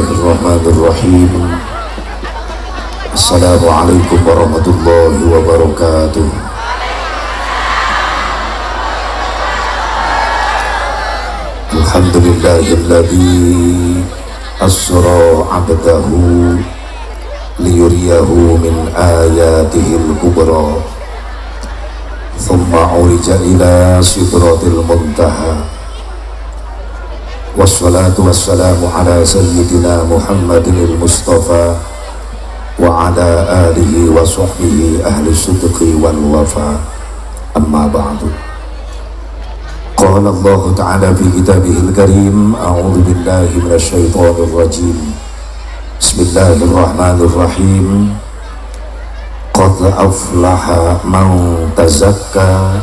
Bismillahirrahmanirrahim. Assalamualaikum warahmatullahi wabarakatuh. Alhamdulillahilladzi asra 'abdahu liyuriyahu min ayatihil kubra thumma urija ila sidratil muntaha. Wassalatu wassalamu ala sayyidina Muhammadinil Mustafa wa ala alihi wa sahbihi ahli sidqi wal wafa. Amma ba'du. Qala Allah ta'ala fi kitabihil karim, a'udzu billahi minasyaitonir rajim. Bismillahirrahmanirrahim. Qad aflaha man tazakka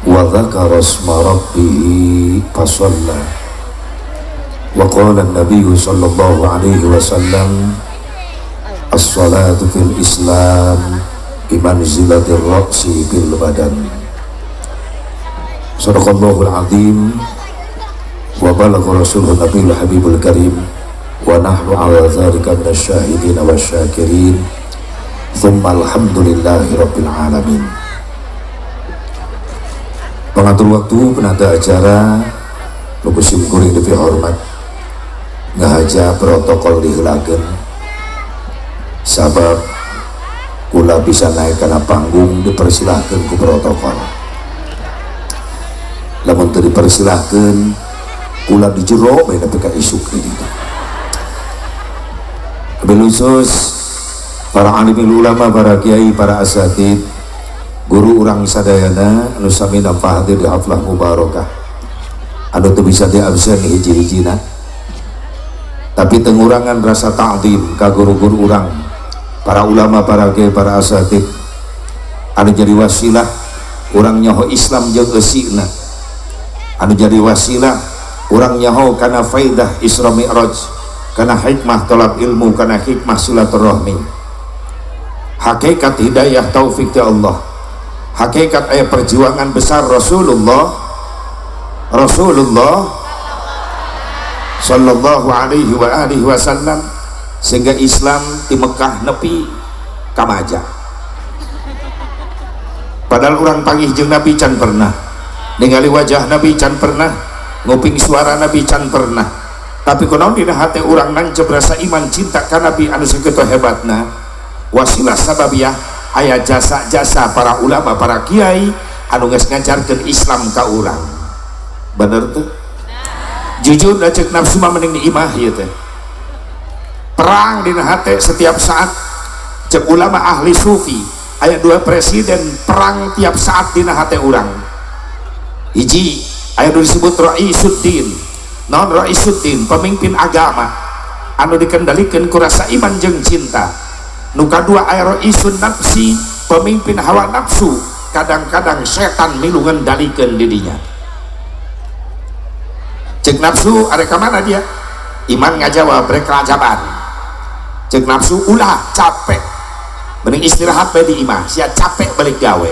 wa dzakara isma rabbih fasalla. Wa qala an-nabiy sallallahu alaihi wasallam, as-salatu fil islam bimanzilatir ra'si bil badan. Shadaqallahul azim wa balagha rasulun nabiyul habibul karim wa nahnu ala dzalika minasyahidin wasyakirin. Tsumma alhamdulillahi rabbil alamin. Pengatur waktu, penata acara, lukusim kuring depi hormat, ngahaja protokol dihilakeun sabab kula bisa naik karena panggung dipersilahkan ku protokol. Lamun teu dipersilahkeun kula dijero bae nepi ka isuk di ditu. Wabil khusus para alimul ulama, para kiai, para asatid, guru urang sadayana anu sami nampa hadir di haflah mubarakah, anu teu bisa diabsen hiji-hijina, tapi tengurangan rasa ta'zim ka guru-guru urang, para ulama, para kiai, para asatid anu jadi wasilah urang nyaho Islam jeung eusina, anu jadi wasilah urang nyaho kana faidah Isra Mi'raj, kana hikmah talab ilmu, kana hikmah silaturahmi. Hakikat hidayah taufik ti Allah, hakikat aya perjuangan besar Rasulullah sallallahu alaihi wa alihi wasallam, sehingga Islam di Mekah nepi ka Majah. Padahal orang panggih jeung Nabi can pernah ningali wajah Nabi, can pernah nguping suara Nabi, can pernah, tapi kunaon dina hati urang nancep rasa iman cinta ka Nabi anu sakitu hebatna. Wasilah sababiyah aya jasa-jasa para ulama, para kiai anu geus ngajarkeun Islam ka urang. Bener tuh? Jujur da cek nafsu mah mending diimah ieu teh. Perang dina hate setiap saat. Cek ulama ahli sufi aya dua presiden perang tiap saat dina hate urang. Hiji aya nu disebut Raisuddin. Naon Raisuddin? Pemimpin agama anu dikendalikeun ku rasa iman jeung cinta. Nu kadua aya Raisun nafsi, pemimpin hawa nafsu, kadang-kadang setan milu ngendalikeun di dinya. Cek nafsu ada kemana dia? Iman ngajawab rek rajaban. Cek nafsu ulah capek, mending istirahat bae di imah, sia capek balik gawe.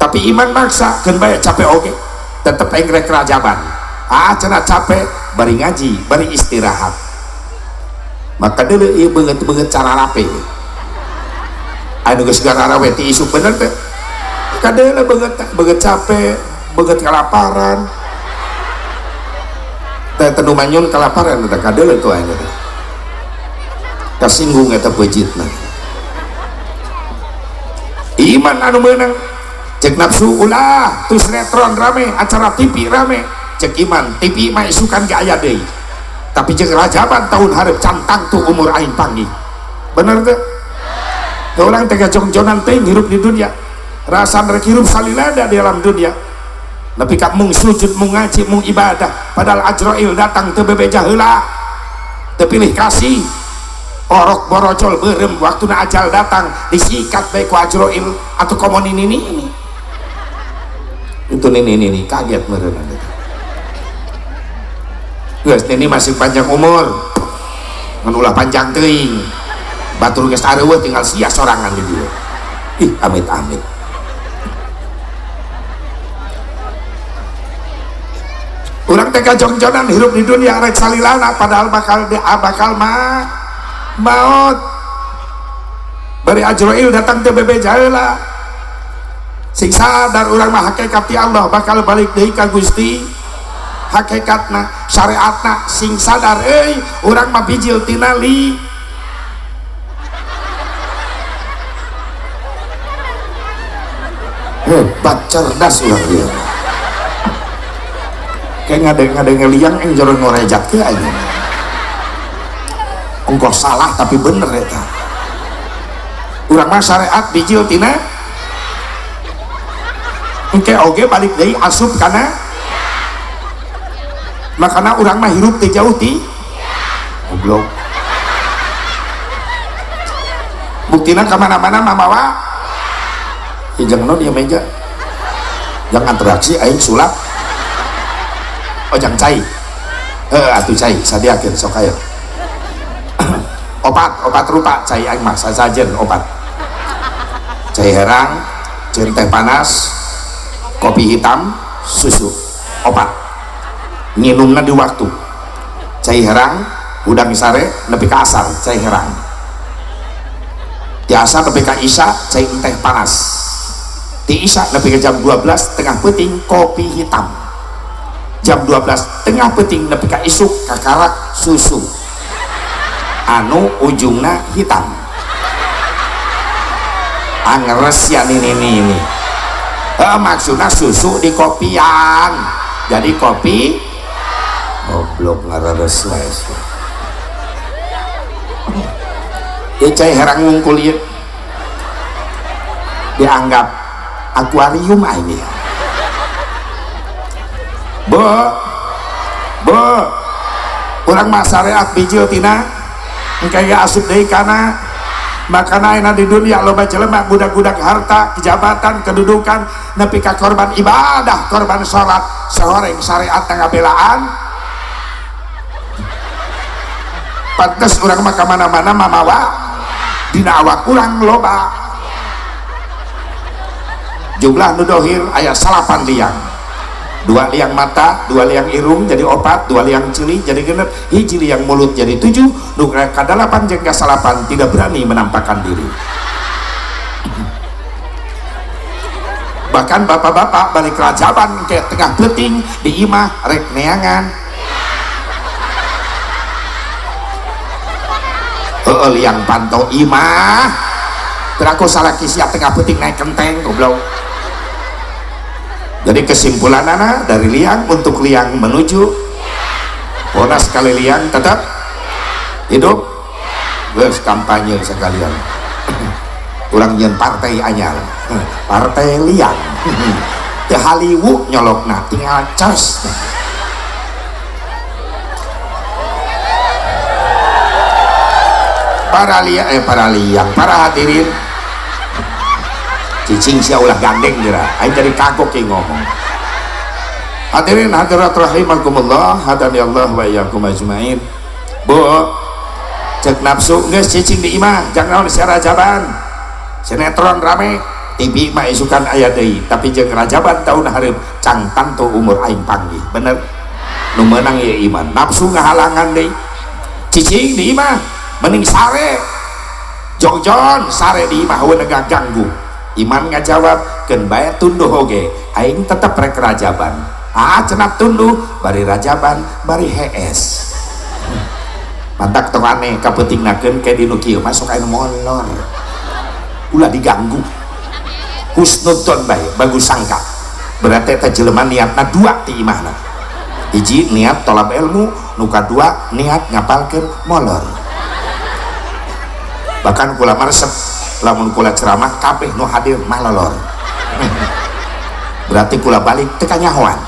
Tapi iman maksa keun bae capek oge, tetep aing rek rajaban. Cenah capek bari ngaji, bari istirahat. Maka deuleu ieu beungeut cara rape. Anu geus gararawe ti isuk bener teh. Kadeuleu beungeut capek, beungeut kalaparan. Teh teu manyun kalaparan teh kadeuleu tuh aing teh. Kasinggung eta beujitna. Iman anu meunang cek nafsu ulah tuh sinetron rame, acara TV rame, cek iman TV mah isukan ge aya deui. Tapi cek rajaban tahun hareup cantang tuh umur aing panggih. Bener teh? Da urang teh gajong-jonan teh hirup di dunia. Rasan rek hirup salilada di dalam dunia. Tapi ka mung sujud, mung ngaji, mung ibadah. Padahal Ajrail datang teu bebeja heula. Teu pilih kasih. Orok borocol beureum waktuna ajal datang disikat bae ku Ajrail atuh komo ini. Itu ini kaget meureun. Geus ini masih panjang umur, ngan ulah panjang teuing, batur geus areueuh tinggal sia sorangan di dieu. Ih, amit-amit. Urang teka jongjonan hirup di dunia rek salilana padahal bakal maut. Bari Ajrail datang ke bebe jaheula sing sadar urang mah hakikat ti Allah bakal balik deui ka Gusti. Hakikatna syariatna sing sadar urang mah bijil tinali hebat cerdas urang dia kayak ngade ngeliang yang jorong ngorejat ke aja engkau salah tapi bener ya urang mah syariat bijil tina engke oge balik deui asup kana makanya orang mah hirup teh jauh ti goblok buktina kemana-mana mamawa jangan no dia meja jangan interaksi aing sulap jangan cai atuh cai sadiakeun sok aya obat rupa cai aing mah sasajen obat cai herang jeung teh panas kopi hitam susu obat nginumna di waktu cai herang udang sare nepi ka asar cai herang di asar nepi ka isya cai teh panas di isya nepi ka jam 12 tengah peuting kopi hitam jam 12 tengah peuting nepi ka isuk kakarak susu anu ujungna hitam angeres ya ini maksudnya susu di kopian jadi kopi goblok ngarares les ya cai herang ngungkul ya dianggap akuarium ini bo urang mah syariat bijil tina engke asup deui kana makana ayeuna di dunia loba jelema budak-budak harta kejabatan kedudukan nepi ka korban ibadah korban salat sahoreng syariat ngabelaan pantes urang mah kamana-mana mamawa dina awak urang loba jumlah nu dohir aya 8 liang 2 liang mata 2 liang irung jadi 4 2 liang cili jadi genep hiji liang mulut jadi 7 nu kadalapan jeung kasalapan tidak berani menampakkan diri bahkan bapak-bapak balik rajaban ke tengah peuting di imah rek neangan liang pantau imah teraku salah kisiap tengah peuting naik kenteng goblok jadi kesimpulan anak dari liang untuk liang menuju pona sekali liang tetap hidup geus kampanye sekalian urang nyeun partai anyar partai liang teh Haliwu nyolokna tinggal cas para hadirin cicing sia ulah gandeng dira aing jadi kagok ki ngomong hadirin hadirat rahimakumullah hadani Allah wa iyyakum ajmain bu cek nafsu geus cicing di imah jangan naon sia rajaban sinetron rame TV mah isukan aya deui tapi jeung rajaban tahun hareup cang tantu umur aing panggih bener nu meunang ye iman nafsu ngahalangan deui cicing di imah mending sare jongjon sare di imah weunang ganggu iman ngajawab keun bae tunduh oge aing tetep rek rajaban cenah tunduh bari rajaban bari hees mantak tong aneh kapeutingnakeun ke dinu kieu masuk aya molor ulah diganggu husnudon bae bagus sangka berarti eta jelema niatna 2 ti imahna hiji niat tolab ilmu nu kadua niat ngapalkeun molor bahkan kula maresep lamun kula ceramah kabeh nu hadir mah lolor berarti kula balik teu kanyahoan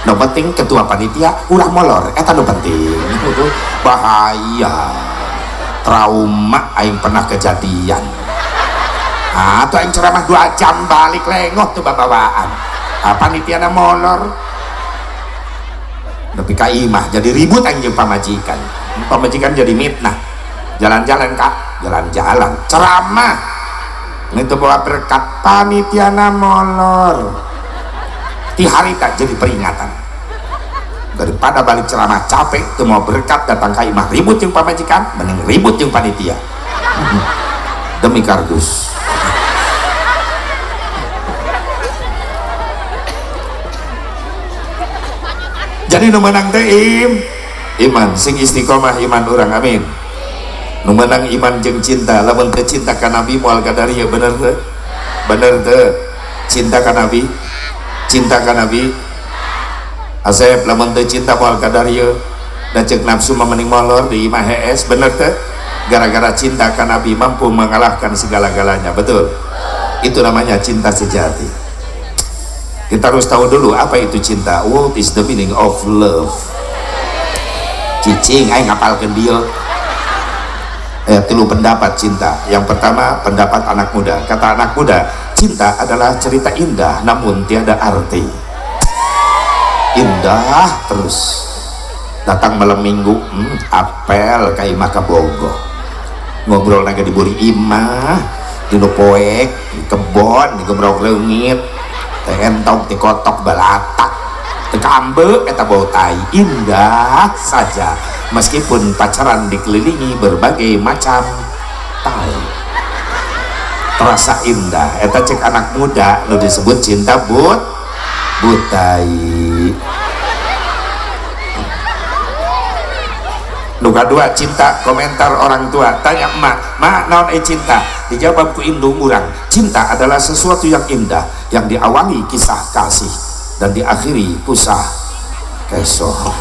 nu penting ketua panitia ulah molor eta nu penting bahaya trauma aing pernah kejadian atau aing ceramah 2 jam balik lengoh tuh babawaan panitiana molor tapi ka imah jadi ribut aing jeung pamajikan jadi mitnah jalan-jalan kak jalan-jalan ceramah itu bawa berkat panitiana molor ti harita jadi peringatan daripada balik ceramah capek tuh mau berkat datang ke imah ribut yang pamajikan mending ribut yang panitia demi kardus. Jadi nu menang teh iman sing istiqomah iman orang amin. Nu menang iman jeung cinta, lamun teu cinta ka nabi moal kadari ya bener teu? Bener teu? Cinta ka nabi, cinta ka nabi. Asep lamun teu cinta moal kadari ya da ceuk nafsu mamening molor di imah HS, bener teu? Gara-gara cinta ka nabi mampu mengalahkan segala-galanya, betul? Itu namanya cinta sejati. Kita harus tahu dulu apa itu cinta. What is the meaning of love? Cicing aing ngapalkeun dia. Tilu pendapat cinta. Yang pertama pendapat anak muda. Kata anak muda, cinta adalah cerita indah namun tiada arti. Indah terus. Datang malam minggu, apel ka imah ka Bogor. Ngobrol naga di buri imah, di poek, di kebon, di gebrok leungit. Entong ti kotok balatak ti kambe eta bau tai, indah saja meskipun pacaran dikelilingi berbagai macam tai, terasa indah. Eta cek anak muda nu disebut cinta butai. Nu kadua cinta komentar orang tua, tanya emak, mak naon cinta? Dijawab ku indung urang, cinta adalah sesuatu yang indah yang diawali kisah kasih dan diakhiri pusah kesoh.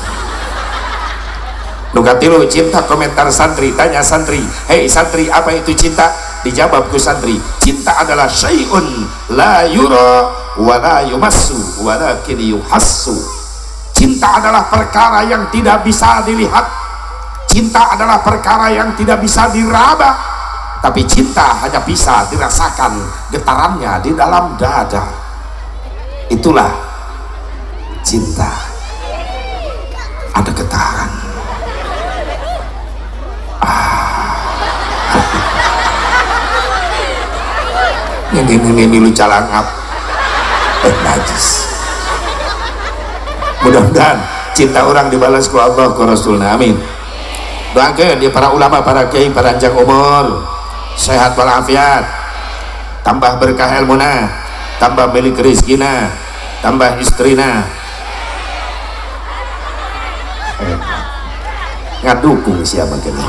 Nu katilu cinta komentar santri, tanya santri, hei santri apa itu cinta? Dijawab ku santri, cinta adalah syai'un la yura wa la yumassu walakin yuhassu. Cinta adalah perkara yang tidak bisa dilihat, cinta adalah perkara yang tidak bisa diraba, tapi cinta hanya bisa dirasakan getarannya di dalam dada. Itulah cinta, ada getaran. Ini lu calangap najis. Mudah-mudahan cinta orang dibalas ku Allah ku Rasulna, amin. Doakeun dia para ulama, para kiai, panjang umur, sehat walafiat, tambah berkah ilmuna, tambah milik rezekina, tambah istrina. Ngadukung siapa kene.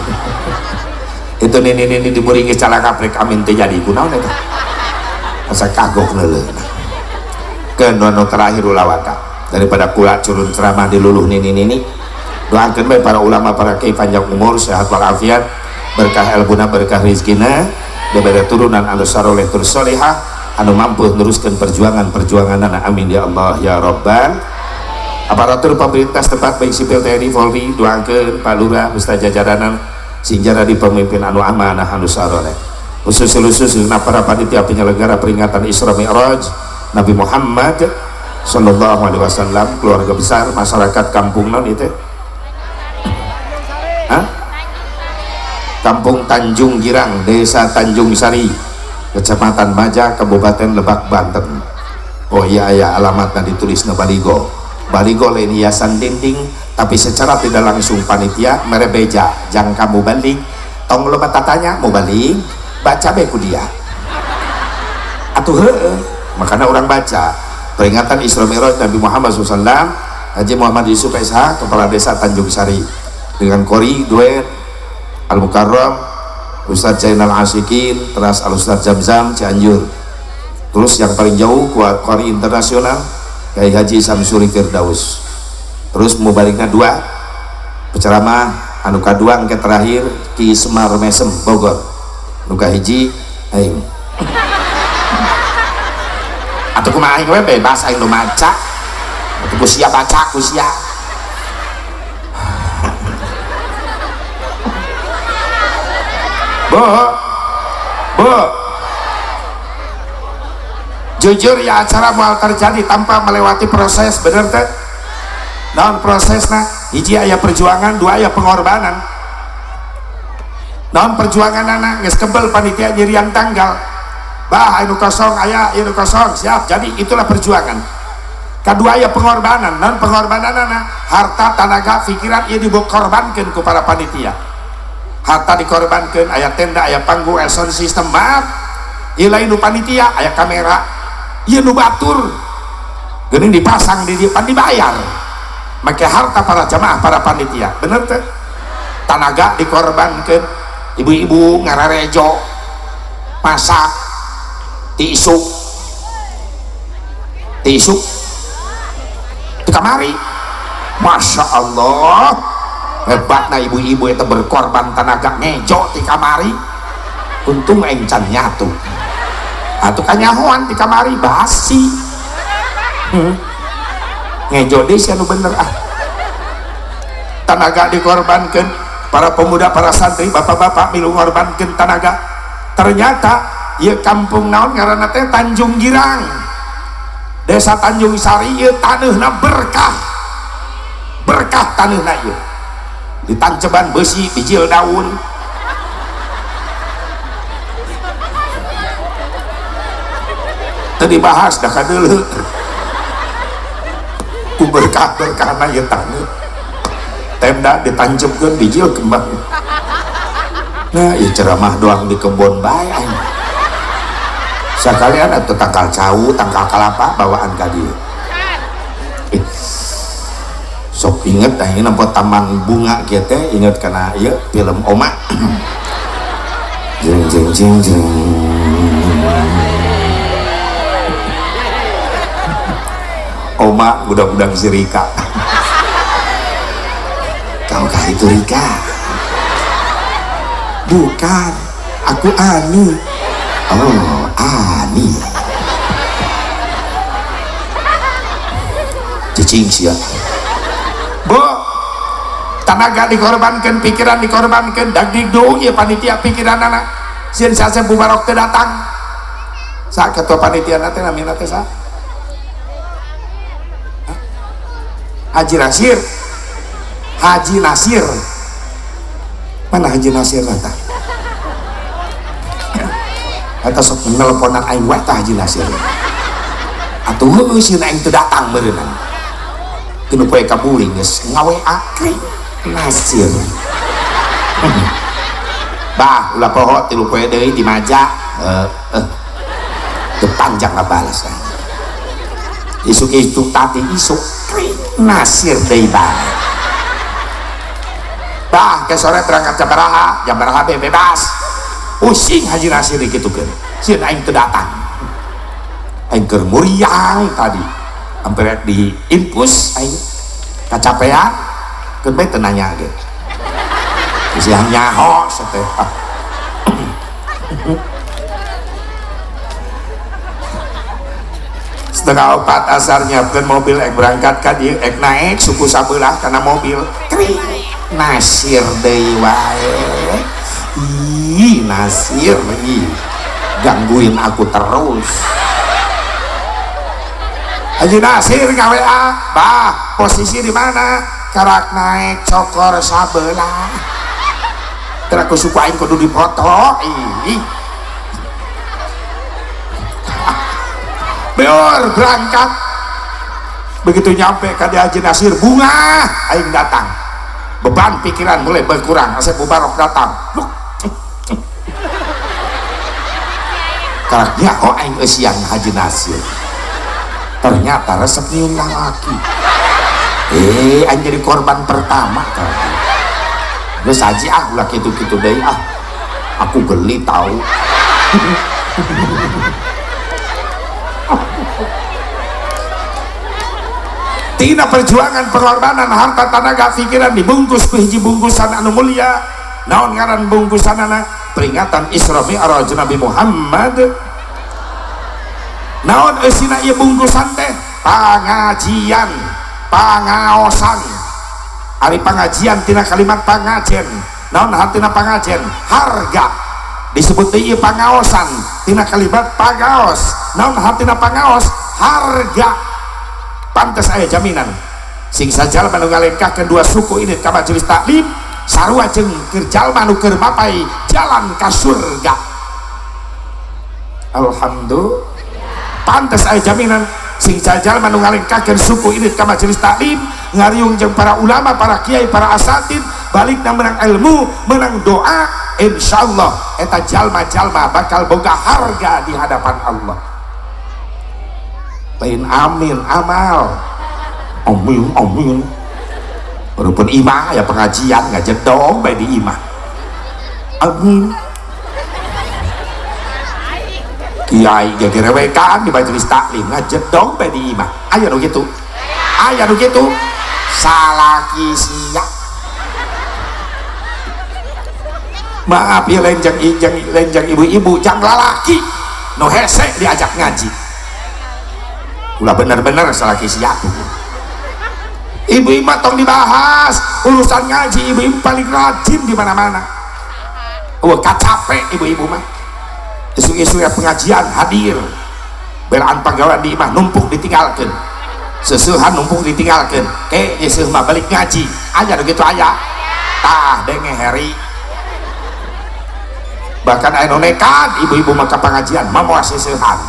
Itu nini diburingi calangap rek amin teh jadi kunaon eta. Asa kagok leuleuh. Keun nu terakhir ulawata daripada kula curun ceramah di luluh nini. Doakan baik para ulama, para kiai panjang umur, sehat walafiat, berkah ilmuna, berkah rezekina, diberi turunan anu saleh tur salehah anu mampu meneruskan perjuangan anak, amin ya Allah ya Rabbal. Aparatur pemerintah setempat baik sipil TNI Polri, doakan Pak Lurah beserta jajaran sing jara di pemimpin anu amanah anu saleh. Khusus para panitia penyelenggara peringatan Isra Mi'raj Nabi Muhammad sallallahu alaihi wasallam, keluarga besar, masyarakat kampung non itu. Kampung Tanjung Girang, Desa Tanjung Sari, Kecamatan Baja, Kabupaten Lebak, Banten. Oh iya ya, alamatnya ditulis na baligo. Baligo lain hiasan dinding, tapi secara tidak langsung panitia merebeja, jang kamu balik, tong lo tatanya mau balik, baca beku dia. Atuh makanya orang baca peringatan Isra Mi'raj Nabi Muhammad SAW, Haji Muhammad Yusuf SH, Kepala Desa Tanjung Sari, dengan kori duet Al-Mukarram, Ustadz Zainal Asyikin, teras Al-Ustadz Zamzam Cianjur. Terus yang paling jauh kori internasional Kiai Haji Samsuri Firdaus. Terus mau baliknya dua penceramah anu kadua angket terakhir Ki Semar Mesem Bogor. Nuka hiji aing. Atuh kumaha aing we bebas aing nu maca. Atuh ku sia baca ku sia. Bu, jujur ya acara mau terjadi tanpa melewati proses, bener teh? Non prosesna, hiji aya perjuangan, dua aya pengorbanan. Non perjuangan anak geus kebel panitia nyirian tanggal. Bah, anu kosong aya, anu kosong siap. Jadi itulah perjuangan. kedua ya pengorbanan, non pengorbanan harta, tenaga, pikiran ia dikorbankan ke para panitia. Harta dikorbankan, aya tenda, aya panggung, aya sound system, maaf ieu lain nu panitia, aya kamera, ieu nu batur geuning dipasang di dieu pan dibayar make harta para jamaah, para panitia, bener teh. Tenaga dikorbankan, ibu-ibu ngararejo masak tisu di kamari, masya Allah hebatna ibu-ibu itu berkorban tenaga ngejo di kamari. Untung encan nyatu atau kanyahoan di kamari basi ngejo deh sih bener tenaga dikorbankan. Para pemuda, para santri, bapak-bapak milu ngorbankan tenaga. Ternyata ya kampung naon ngaranna teh Tanjung Girang, desa Tanjung Sari, ieu taneuhna berkah taneuhna ieu ditanceban besi bijil daun. Teu dibahas dah kadeuleu ku berkah-berkahna ieu taneuh, tenda ditancapkeun bijil kembang. Nah ieu ceramah doang di kebon bae aing. Sakalian atuh tangkal cau, tangkal kalapa bawaan ka dieu. Sok inget aing nampo taman bunga kieu teh, inget kana ieu film Oma. Jeng jeng jeng jeng. Oma budak-budak si Rika. Kaukah itu Rika? Bukan, aku Ani. Oh, Ani. Cicing sia. Bu, tenaga dikorbankan, pikiran dikorbankan, dagdikdung ya panitia pikiran anak. Sieun sase bubarok teu datang. Sa ketua panitia teh namina teh sa? Haji Nasir. Haji Nasir. Mana Haji Nasir eta? Eta sok nelponan aing wae tah Haji Nasir. Atuh heueuh sieun aing teu datang beureunan. Kenu poe kaburing geus ngaWA Nasir. Bah, ulah poho 3 poe deui di maja. Teu panjang balas. Isuk-isuk tati isuk Nasir deui bae. Bah, ke sore berangkat jam baraha bebas. Pusing Haji Nasir dikitukeun. Sieun aing teu datang. Aing keur muriang tadi. Hampir di infus aing kacapean keun bae teu nanya ge. Siang nyaho teh. Setengah 4 asar nyiapkeun mobil ek berangkat ka dieu ek naik suku sabelah kana mobil. Nasir deui wae. Ih, Nasir ih. Gangguin aku terus. Haji Nasir ngaWA, bah, posisi di mana? Karak naik cokor sabelah. Teu aku suku aing kudu dipoto. Ih. Beor berangkat. Begitu nyampe ka di Haji Nasir, bunga aing datang. Beban pikiran mulai berkurang. Asep Mubarok datang. Karaknya oh aing eusian Haji Nasir. Ternyata resep nyium lalaki. Aing jadi korban pertama tadi. Geus haji ulah kitu-kitu deui Aku geli tahu. Tina perjuangan pengorbanan harta tenaga pikiran dibungkus ku hiji bungkusan anu mulia. Naon ngaran bungkusanana? Peringatan Isra Mi'raj Nabi Muhammad. Naon eusina ieu bungkusan teh? Pangajian, pangaosan. Ari pangajian tina kalimat pangajen. Naon hartina pangajen? Harga. Disebut deui pangaosan tina kalimat pagaos. Naon hartina pangaos? Harga. Pantes aya jaminan sing sajalma nu ngalengkahkeun 2 suku ini ka majelis taklim sarua jeung keur jalma nu keur mapai jalan ka surga. Alhamdulillah. Pantes aya jaminan sing jajal manu ngalengkakeun suku ini ka majelis taklim ngariung jeung para ulama, para kiai, para asatid balik na menang ilmu, menang doa, insyaallah eta jalma-jalma bakal boga harga di hadapan Allah. Lain amin amal amin walaupun imah ya pengajian ngajedong bae di imah amin kiai jadi rewekan di majelis taklim ngajedong bae di imah aya nu kitu salaki siap maaf ya lenjang ibu-ibu jang lalaki no hese diajak ngaji ulah bener-bener salaki siap ibu-ibu tong dibahas urusan ngaji ibu-ibu paling rajin di mana-mana capek ibu-ibu mah isu-isu ya pengajian hadir belaan panggawan di imah numpuk ditinggalkan sesuhan numpuk ditinggalkan yesuh mah balik ngaji aja begitu aja tah denge heri bahkan anu nekat ibu-ibu maka pengajian mau sesuhan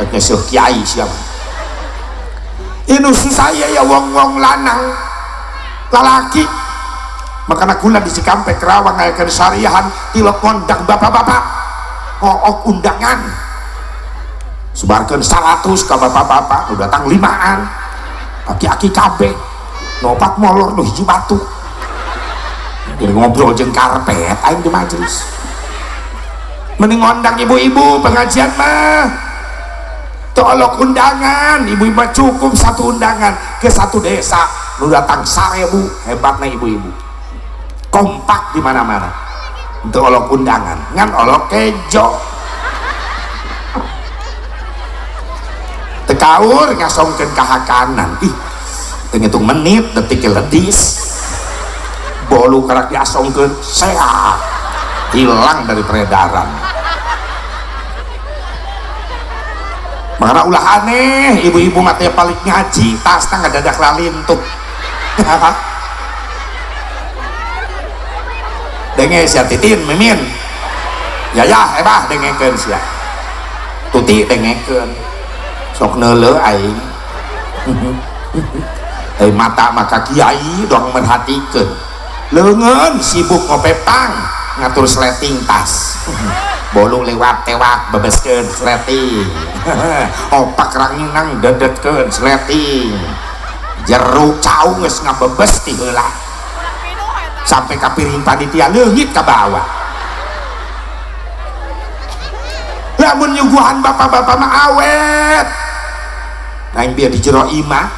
nyesuh kiai siapa inu susaya ya wong-wong lanang lalaki makana kula di Cikampek Kerawang ngayakeun syariahan tilok ngondang bapak-bapak ngook undangan sebarkeun 100 ka bapak-bapak nu datang 5an aki-aki kabeh nopat molor nu hiji batu jadi ngobrol jeung karpet aing di majelis mending ngondang ibu-ibu pengajian mah tolok undangan ibu-ibu cukup satu undangan ke satu desa lu datang 1000 hebatnya ibu-ibu kompak di mana-mana untuk olok undangan ngan olok kejo tekaur ngasongkeun kahakanan ih tenghitung menit detik ledis bolu karak diasongkeun sehat hilang dari peredaran. Makanya ulah aneh ibu-ibu matanya paling ngaji tasnya nggak dadak lalintuk denge sia titin mimin ya ebah dengekeun sia tuti dengekeun sok neuleuh aing mata maka kiai dong merhatikeun leungeun sibuk ngopepang ngatur sleting tas bolu lewat tewak bebeskeun sleting opak ranginang dedetkeun sleting jeruk caung geus ngabebes ti heula sampai ka piring panitia leungit ka bawah lamun nyuguhan bapak-bapak mah awet naing biar di jero imah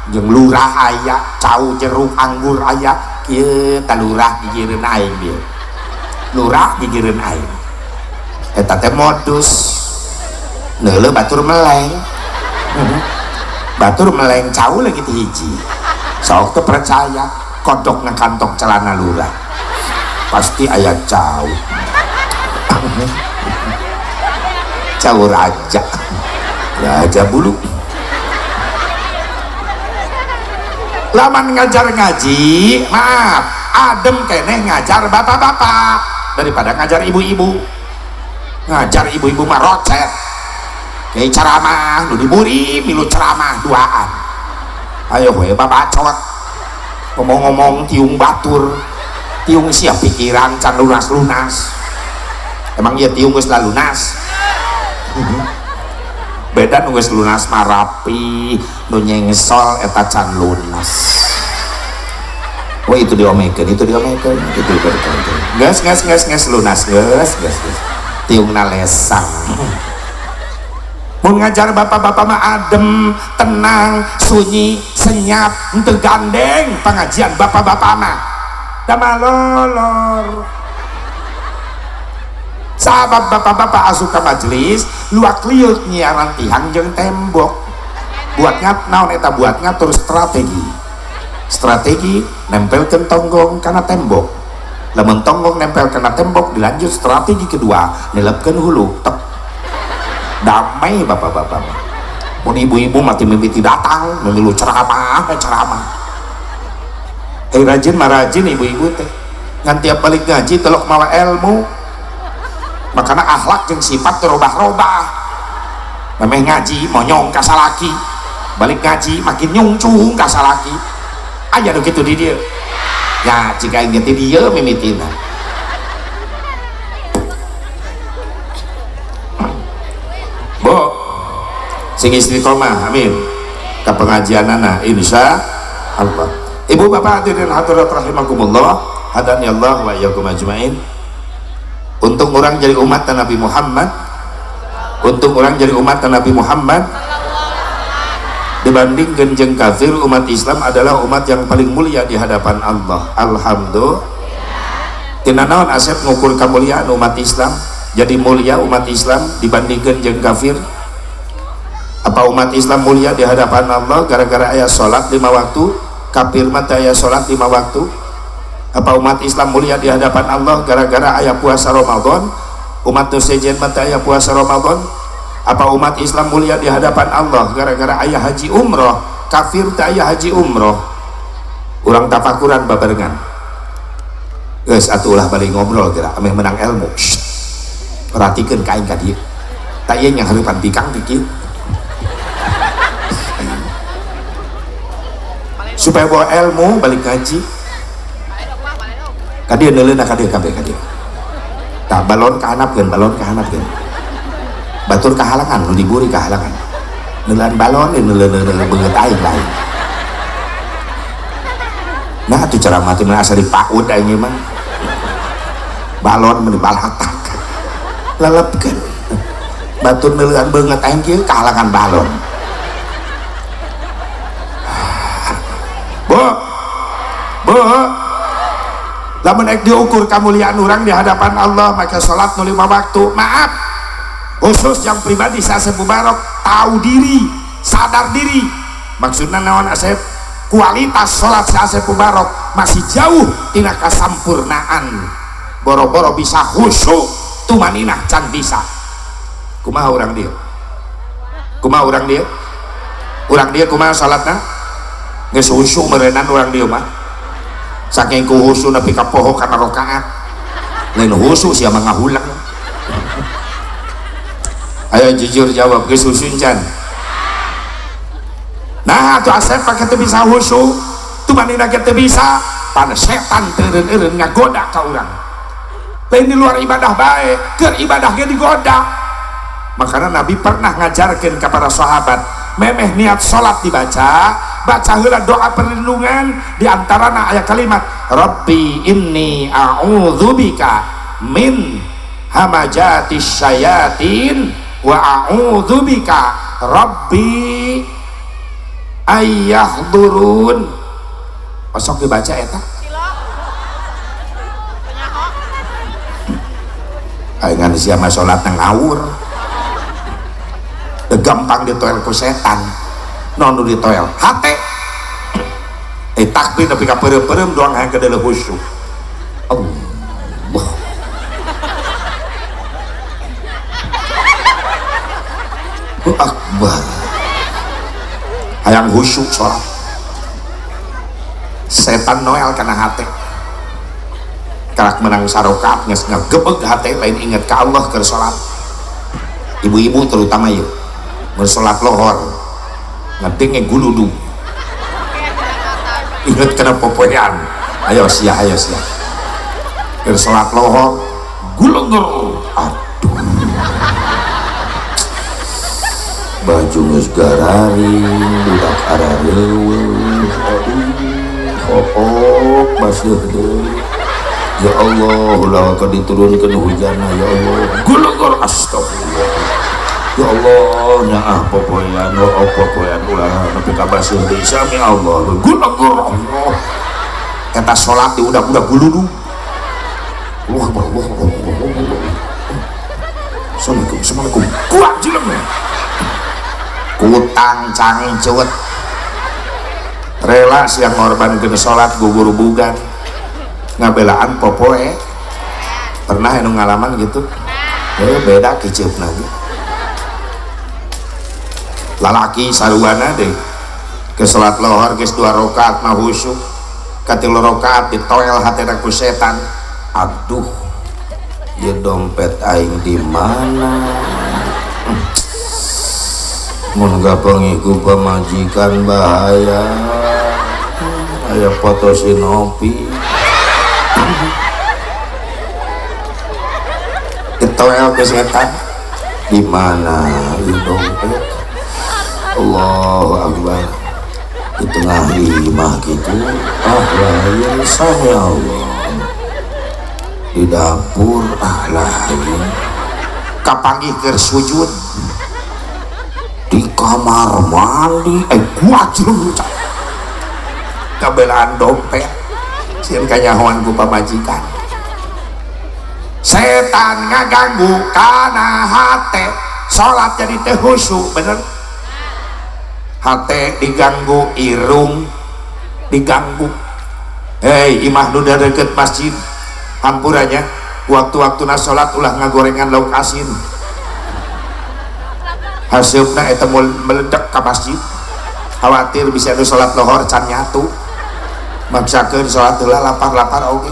jeung lurah aya cau jeruk anggur aya kieu ka lurah gigireun aing bieu lurah gigireun aing eta teh modus neuleuh batur meleng batur meleng cau lagi ti hiji sok teu percaya kodok na kantong celana lurah pasti aya cau cau raja bulu laman ngajar ngaji maaf adem keneh ngajar bapak-bapak daripada ngajar ibu-ibu ngajar ibu-ibu mah rocet kayak ceramah nu diburi milu ceramah duaan ayo we babacot ngomong-ngomong tiung batur tiung siap pikiran can lunas-lunas emang iya tiung geus lunas beda nu geus lunas mah rapi nu nyengsol eta can lunas wah itu diomekeun gas lunas gas tiungna lesang mun ngajar bapak-bapak mah adem tenang sunyi senyap henteu gandeng pengajian bapak-bapak mah da malolor sahabat bapak-bapak asup ka majelis luak liuk nyiaran tihang jeung tembok buat naon eta buat ngatur strategi nempelkeun tonggong kana tembok lamun tonggong nempel kena tembok dilanjut strategi kedua nilepkeun hulu tek damai bapak-bapak mun ibu-ibu mati mimiti datang memilu ceramah rajin marajin ibu-ibu teh ngan tiap balik ngaji telok mawa ilmu makana akhlak jeung sifat terubah-rubah memeh ngaji monyong ka salaki balik ngaji makin nyungcung ka salaki aya nu kitu di dieu ya jika inget di dieu mimitina Bu sing istiqomah amin ka pengajianana insya Allah. Ibu bapak hadirin hadirat rahimakumullah hadani Allah wa iyyakum ajmain. Untung orang jadi umat Nabi Muhammad, untung orang jadi umat Nabi Muhammad dibandingkan jeung kafir. Umat Islam adalah umat yang paling mulia di hadapan Allah. Alhamdulillah. Tina naon Asep ngukur kemuliaan umat Islam, jadi mulia umat Islam dibandingkan jeung kafir? Apa umat Islam mulia di hadapan Allah gara-gara ayat sholat 5 waktu? Kafir mata ayat sholat 5 waktu? Apa umat Islam mulia di hadapan Allah gara-gara ayat puasa Ramadan? Umat nusejen mata ayat puasa Ramadan? Apa umat Islam mulia di hadapan Allah gara-gara ayat haji umroh? Kafir tak ayat haji umroh? Urang tafakuran babarengan guys, atulah balik ngobrol kira ameh menang ilmu. Perhatikan kain kadi tak yang harupan tikang dikit supaya bawa ilmu balik ngaji kadia neuleuna kadia kabeh kadia tak balon kahanapkeun batur kahalangan nu diburi kahalangan neuleun balon neuleun beungeut aing lain nah atuh cara mati mah asa dipaud aing mah balon meni balatak lelepkeun batur neuleun beungeut aing kieu kahalangan balon. Bu, lamun ek diukur kemuliaan orang di hadapan Allah maka sholat 5 waktu. Maaf, khusus yang pribadi saya Mubarak tahu diri, sadar diri. Maksudnya naon Asep? Kualitas sholat saya Mubarak masih jauh tina kasampurnaan. Boro-boro bisa khusyuk, tumaninah can bisa. Kumaha orang dia? Kumaha orang dia? Orang dia kumaha sholatna? Geus khusyuk meureunan orang dia mah. Saking ku khusyuk nepi ka poho kana rakaat. Lain khusyuk sia mah ngahulang. Ayo jujur jawab geus khusyuk can. Nah, atuh Asep pake teu bisa khusyuk, tumanina ge teu bisa, pan setan teureun-eureun ngagoda ka urang. Lain di luar ibadah bae, keur ibadah ge digoda. Makanya Nabi pernah ngajarkeun ka para sahabat, memeh niat sholat dibaca, baca heula doa perlindungan diantarana ayat kalimat Rabbi inni a'udzubika min hamajatis syayatin wa a'udzubika Rabbi ayyahdurun. Osok dibaca eta ayeuna sia mah salatna ngawur gampang ditoel ku setan non ditoel hate takbir tapi ka peureum-peureum doang hayang kedeuleuh khusyuk. Allah Akbar hayang khusyuk sholat setan noel kana hate karak menang sarokat geus ngagebeg hate lain inget ka Allah keur sholat. Ibu-ibu terutama yeuh bersolat lohor ngeting guludu inget kena popoyan ayo sia bersolat lohor gulunggur aduh baju geus gararing budak arareuweung aduh masih deui ya Allah ulah ka diturunkeun hujanna ya Allah gulunggur astagfirullah ya Allah nyaah popoyan popoyan ulah nepi ka baseuh deui sami Allah gulunggur Allah eta salat di udah guludu Allah Assalamualaikum kuat jelema kutang cangcut rela siang ngorbankeun salat gugur bugan ngabelaan popoe pernah anu ngalaman gitu beda kiceupna ge lalaki saruana deh ke salat lohor geus 2 rakaat mah khusyuk ka 3 rakaat ditoel hatena ku setan. Aduh ya dompet aing di mana mun gapengiku pamajikan bahaya aya foto sinopi ditoel ke setan di mana dompet. Allahu Akbar di tengah imah gitu lain ya Allah di dapur lain kapanggih keur sujud di kamar mandi kuajur kabelaan dompet sieun kanyahoan ku pamajikan setan ngaganggu kana hate salat jadi teu khusyuk bener hate diganggu irung diganggu imah nu deket masjid hampurannya waktu-waktu na salat ulah ngagorengan lauk asin hasilnya itu meledak ke masjid khawatir bisa ada sholat lohor can nyatu maksakan sholat lah lapar-lapar oke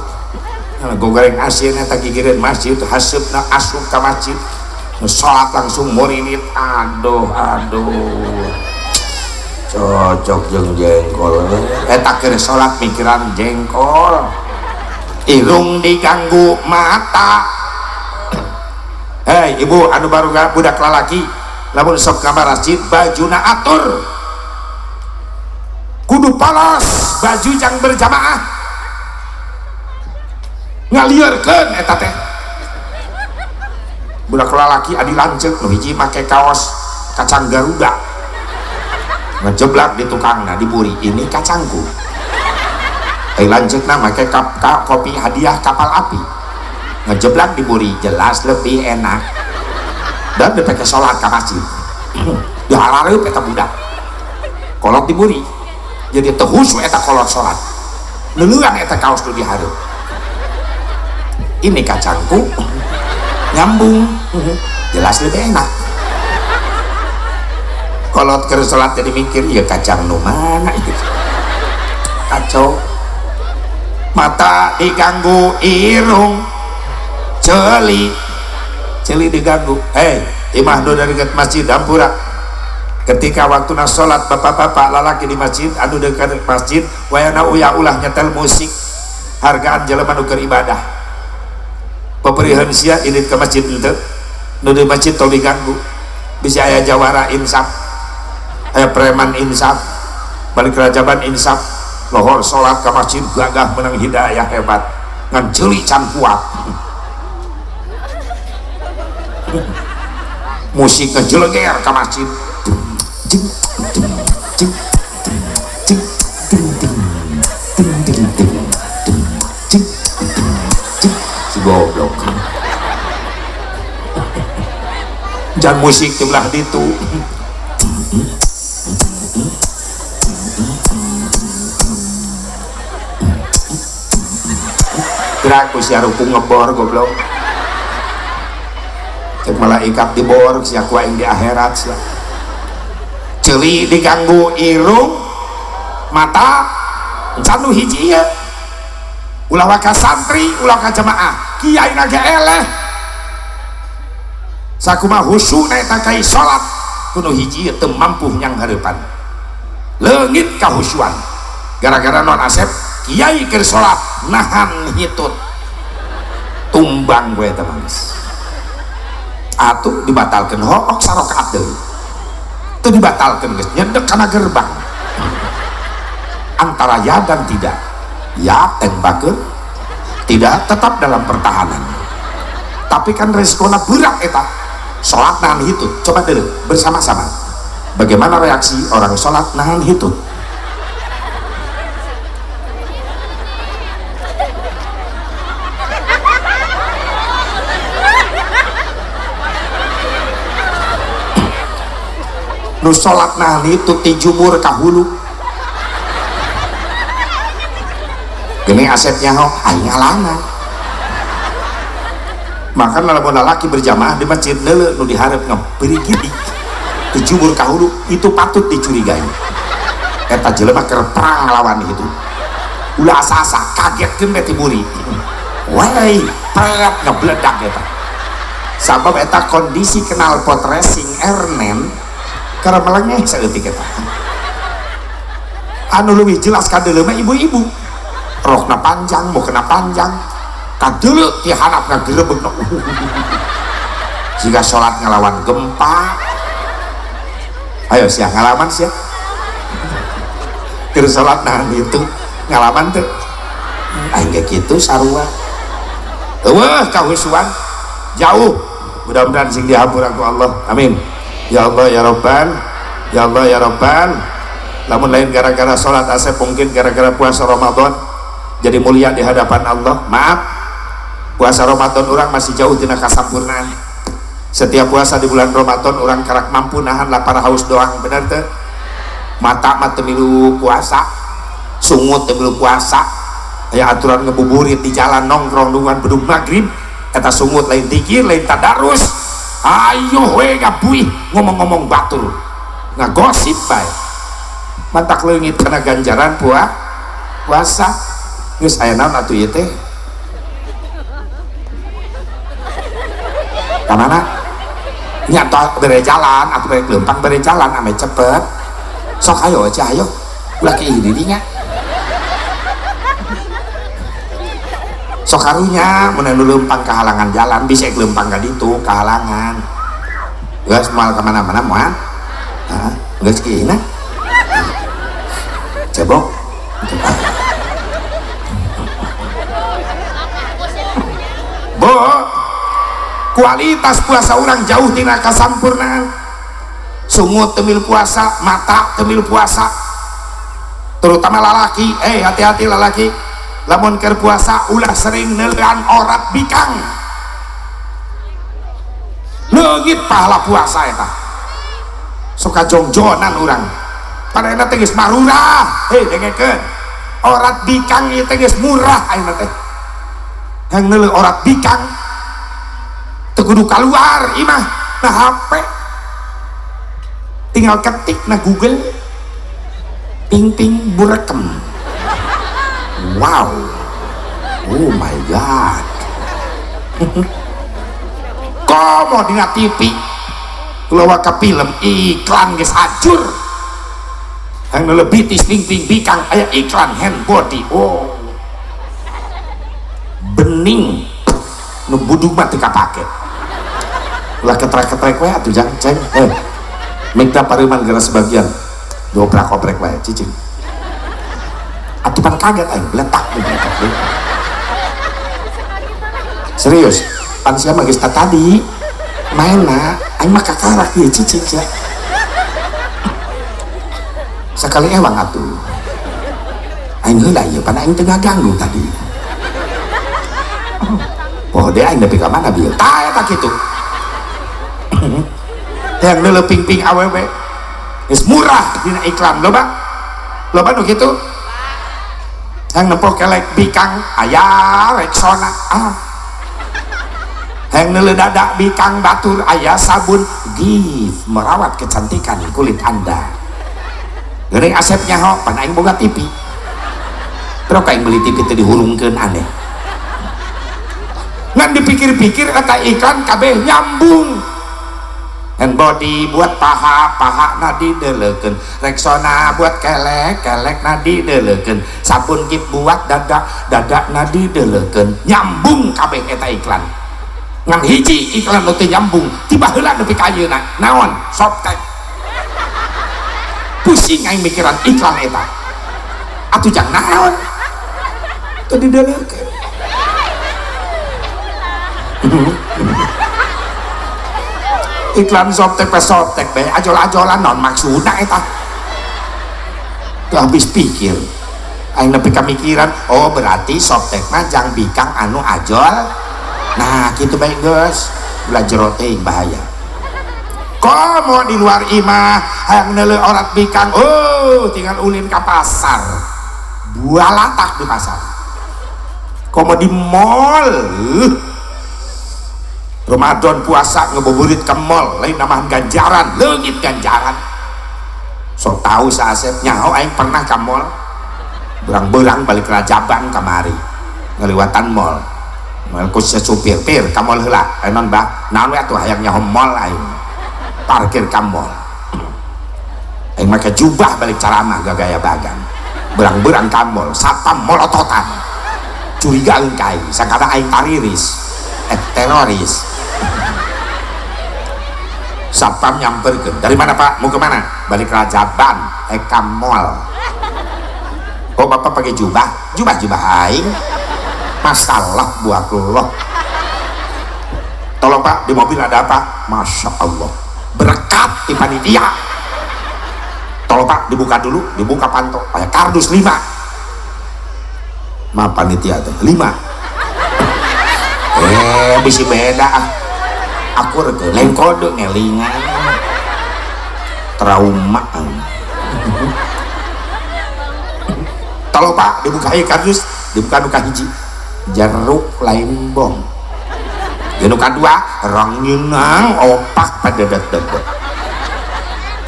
gue goreng asin yang gigirin masjid hasilnya asup ke masjid sholat langsung murinit aduh cocok jeung jengkol eta keur sholat mikiran jengkol irung diganggu mata ibu anu baru budak lalaki lamun sok kamar masjid bajuna atur kudu palas baju jang berjamaah ngalieureun eta teh budak lalaki adi lanceuk nu hiji make kaos kacang garuda ngejeblak di tukangna diburi ini kacangku lanceukna make kopi hadiah kapal api ngejeblak diburi jelas lebih enak dan dipake sholat ke masjid diharareup eta budak kolot diburi jadi teu khusyuk eta kolot sholat leuleuan eta kaos nu dihareup ini kacangku nyambung jelas lebih enak kolot keur sholat jadi mikir ya kacang nu mana itu kacau mata diganggu irung celi diganggu imah nu dari dekat masjid Dampura ketika waktu na sholat bapak-bapak lalaki di masjid anu dekat masjid wayana ulah nyetel musik hargaan jelema nu keur ibadah peperihan sia irit ke masjid henteu nu di masjid tol diganggu bisa aya jawara insaf aya preman insaf balik kerajaban insaf lohor sholat ke masjid gagah menang hidayah hebat ngan celi can kuat musik ngejeleger ke masjid si goblok jangan musik sebelah ditu gerak ku si harupung ngebor goblok cek malaikat dibor sia ku aing di akhirat sia celi diganggu irung mata can nu hiji ieu ulah ka santri ulah ka jamaah kiai naga eleh sakumaha khusyukna eta kai salat kudu hiji teu mampu nyang hareupan leungit kahusyuan gara-gara non asep kiai keur salat nahan hitut tumbang gue eta mangis atuh dibatalkan hook sarokaat deui itu dibatalkan guys nyedek karena gerbang antara ya dan tidak ya tembakeun tidak tetap dalam pertahanan tapi kan resikonya berat eta sholat nahan hitut coba dulu bersama-sama bagaimana reaksi orang sholat nahan hitut nu sholat nahan itu tijumur kahulu gini asetnya aing ngalangan maka lamun lalaki berjamaah di masjid leuleuh nu dihareup ngaberi gini tijumur kahulu itu patut dicurigai eta jelema keur perang lawan itu ulah asa-asa kagetkeun beti buri wai pret ngebledak eta sabab eta kondisi knalpot racing airman karena melengeh saeutik eta anu leuwih jelas kadeuleu mah ibu-ibu rokna panjang mau kena panjang kadeuleu ti harapna gerebegna jika sholat ngelawan gempa ayo sia ngalaman sia terus sholat nah itu ngalaman tuh aing gitu sarua wah kahusuan jauh mudah-mudahan sing dihampura ku Allah amin ya Allah ya Rabban ya Allah ya Rabban lamun lain gara-gara sholat asep mungkin gara-gara puasa Ramadan jadi mulia di hadapan Allah maaf puasa Ramadan orang masih jauh tina kasampurnaan setiap puasa di bulan Ramadan orang karak mampu nahan lapar haus doang bener tuh mata mata milu puasa sungut milu puasa ya aturan ngebuburit di jalan nongkrong dengan bedug maghrib kata sungut lain dikir lain tadarus ayo we ngabui ngomong-ngomong batur ngagosip baik mantak leungit karena ganjaran puasa geus aya naon atuh ieu teh ka mana nya tong bere jalan atuh bere leumpang bere jalan ame cepet sok ayo aja ayo ulah ke ieu dinya sok karunya mun anu leumpang kahalangan jalan bisa leumpang ka ditu kahalangan geus moal ka mana-mana moal geus kieu cebok bo kualitas puasa orang jauh tina kasampurnaan sungut temil puasa mata temil puasa terutama lalaki hati-hati lalaki lamun keur puasa ulah sering neulean orat bikang leungit pahala puasa eta suka jongjonan urang padahal teh geus marurah dengekeun orat bikang ieu teh geus murah ayeuna teh yang neuleuh orat bikang teu kudu kaluar imah na HP tinggal ketik na Google ping burekem wow oh my god komo dina TV keluar ke film iklan geus hancur yang lebih tis ping bikang aya iklan hand body oh bening nu budug mah teu kapake ulah ketrek-ketrek we atuh jang ceng minta pariman gara sebagian dobrak-oprek wae cicing atuh pan kaget aing letak serius pan sia mah geus tadi mainna aing mah kakarak ieu cicing sia sekali ewang atuh aing heula ieu pan aing teu ngaganggu tadi oh dia aing nepi ka mana bieu tah eta kitu yang neuleuh ping awewe geus murah dina iklan loba nu kitu yang nempel kelek bikang aya Rexona yang neuleuh dada bikang batur aya sabun gift merawat kecantikan kulit anda geuning asep nyaho pan aing boga TV terus aing beli TV teh dihulungkeun aneh ngan dipikir-pikir kata iklan kabeh nyambung hand body buat paha nadi deleukeun Rexona buat kelek nadi deleukeun sabun kip buat dada nadi deleukeun nyambung kabeh eta iklan ngan hiji iklan teh nyambung tiba heula nepi ka ayeuna naon softtek pusing aing mikiran iklan eta atuh jang naon teu dideleukeun iklan softtek be ajol-ajolan non maksudna eta tuh habis pikir aing nepi kamikiran oh berarti softtek mah jang bikang anu ajol nah gitu baik guys belajar teh bahaya komo di luar imah hayang neuleuh orat bikang oh tinggal ulin ka pasar bualatak di pasar komo di mall Ramadan puasa ngebuburit ke mall lain namahan ganjaran leungit ganjaran sok tahu sa Asep nyaho aing pernah ke mall berang-berang balik Rajaban kamari ngeliwatan mall ku supir pir ka mall heula non bah naon we atuh hayang nyaho mall aing parkir ka mall yang pakai jubah balik ceramah gak gaya bagan berang-berang kamol sapam molototan curiga engkai sangkana aing tariris teroris sapam nyamperkeun dari mana pak mau kemana balik Rajaban kamol oh bapak pakai jubah aing masalah buat lo tolong pak di mobil ada apa masya Allah berkat di panitia tolong pak dibuka dulu dibuka pantau kayak kardus 5 maaf panitia tuh 5 bisa beda aku lain kode ngelingan trauma tolong pak dibuka kardus dibuka nuka hiji jeruk lain bom yang nuka 2 rong nyunang opak pada dedet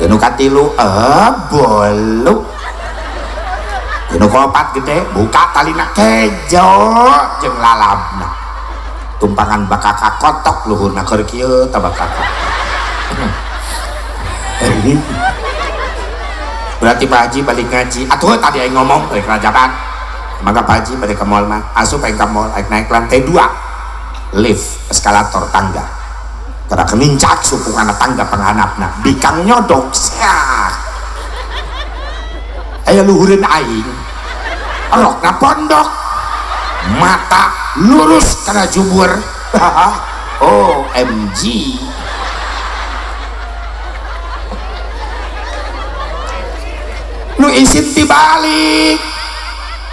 yang nuka 3 boluk yang nuka 4 gede buka talina kejo jeung lalabna tumpangan bakaka kotok luhurna keur kieu tah bakaka berarti Pak Haji balik ngaji atuh tadi aing ngomong balik Rajaban maka Pak Haji balik ke mall mah asup aing ka mall aing naik lantai 2 lift eskalator tangga kada kenincak supungan tangga penghanapna bikang nyodok sak aya luhureun aing rokna pondok mata lurus kana jubur OMG nu isin dibalik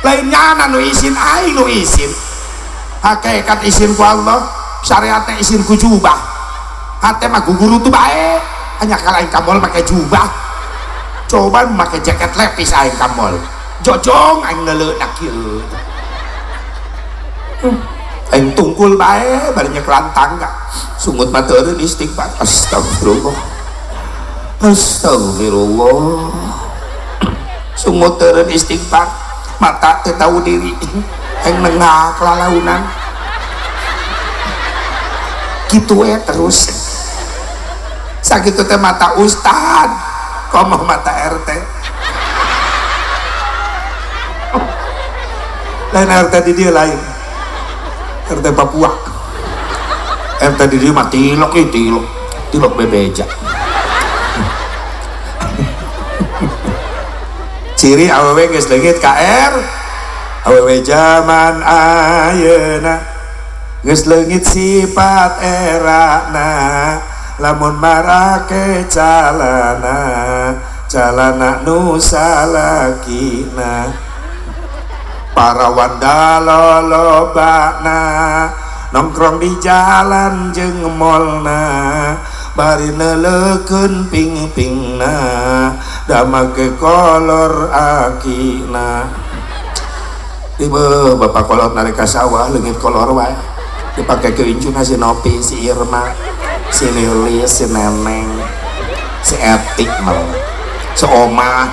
lainnya nu isin aing nu isin hakikat isin ku Allah syariatnya isin ku jubah hati mah guguru tuh baik hanya kalau aing kamol pakai jubah coba pakai jaket lepis aing kamol jojong aing ngeleunak kieu aing tungkul baik barinya kelantang gak sungut mah teureun istighfar astagfirullah sungut teureun istighfar mata teu tahu diri aing nengah kelalaunan gitu terus sakit teh mata ustad komo mata RT lain RT di dia lain RT Papua RT di dia mah tilok bebeja ciri awewe geus leungit KR awewe zaman ayeuna geus leungit sifat erana lamun marake calana nu salakina para wanda lolobana nongkrong di jalan jeung molna bari neulekeun ping-pingna da make kolor akina tiba bapak kolor nalika sawah leungit kolor wae dipake ke injuna si Nopi si Irma si Lilis si Neneng si Etik malah si Oma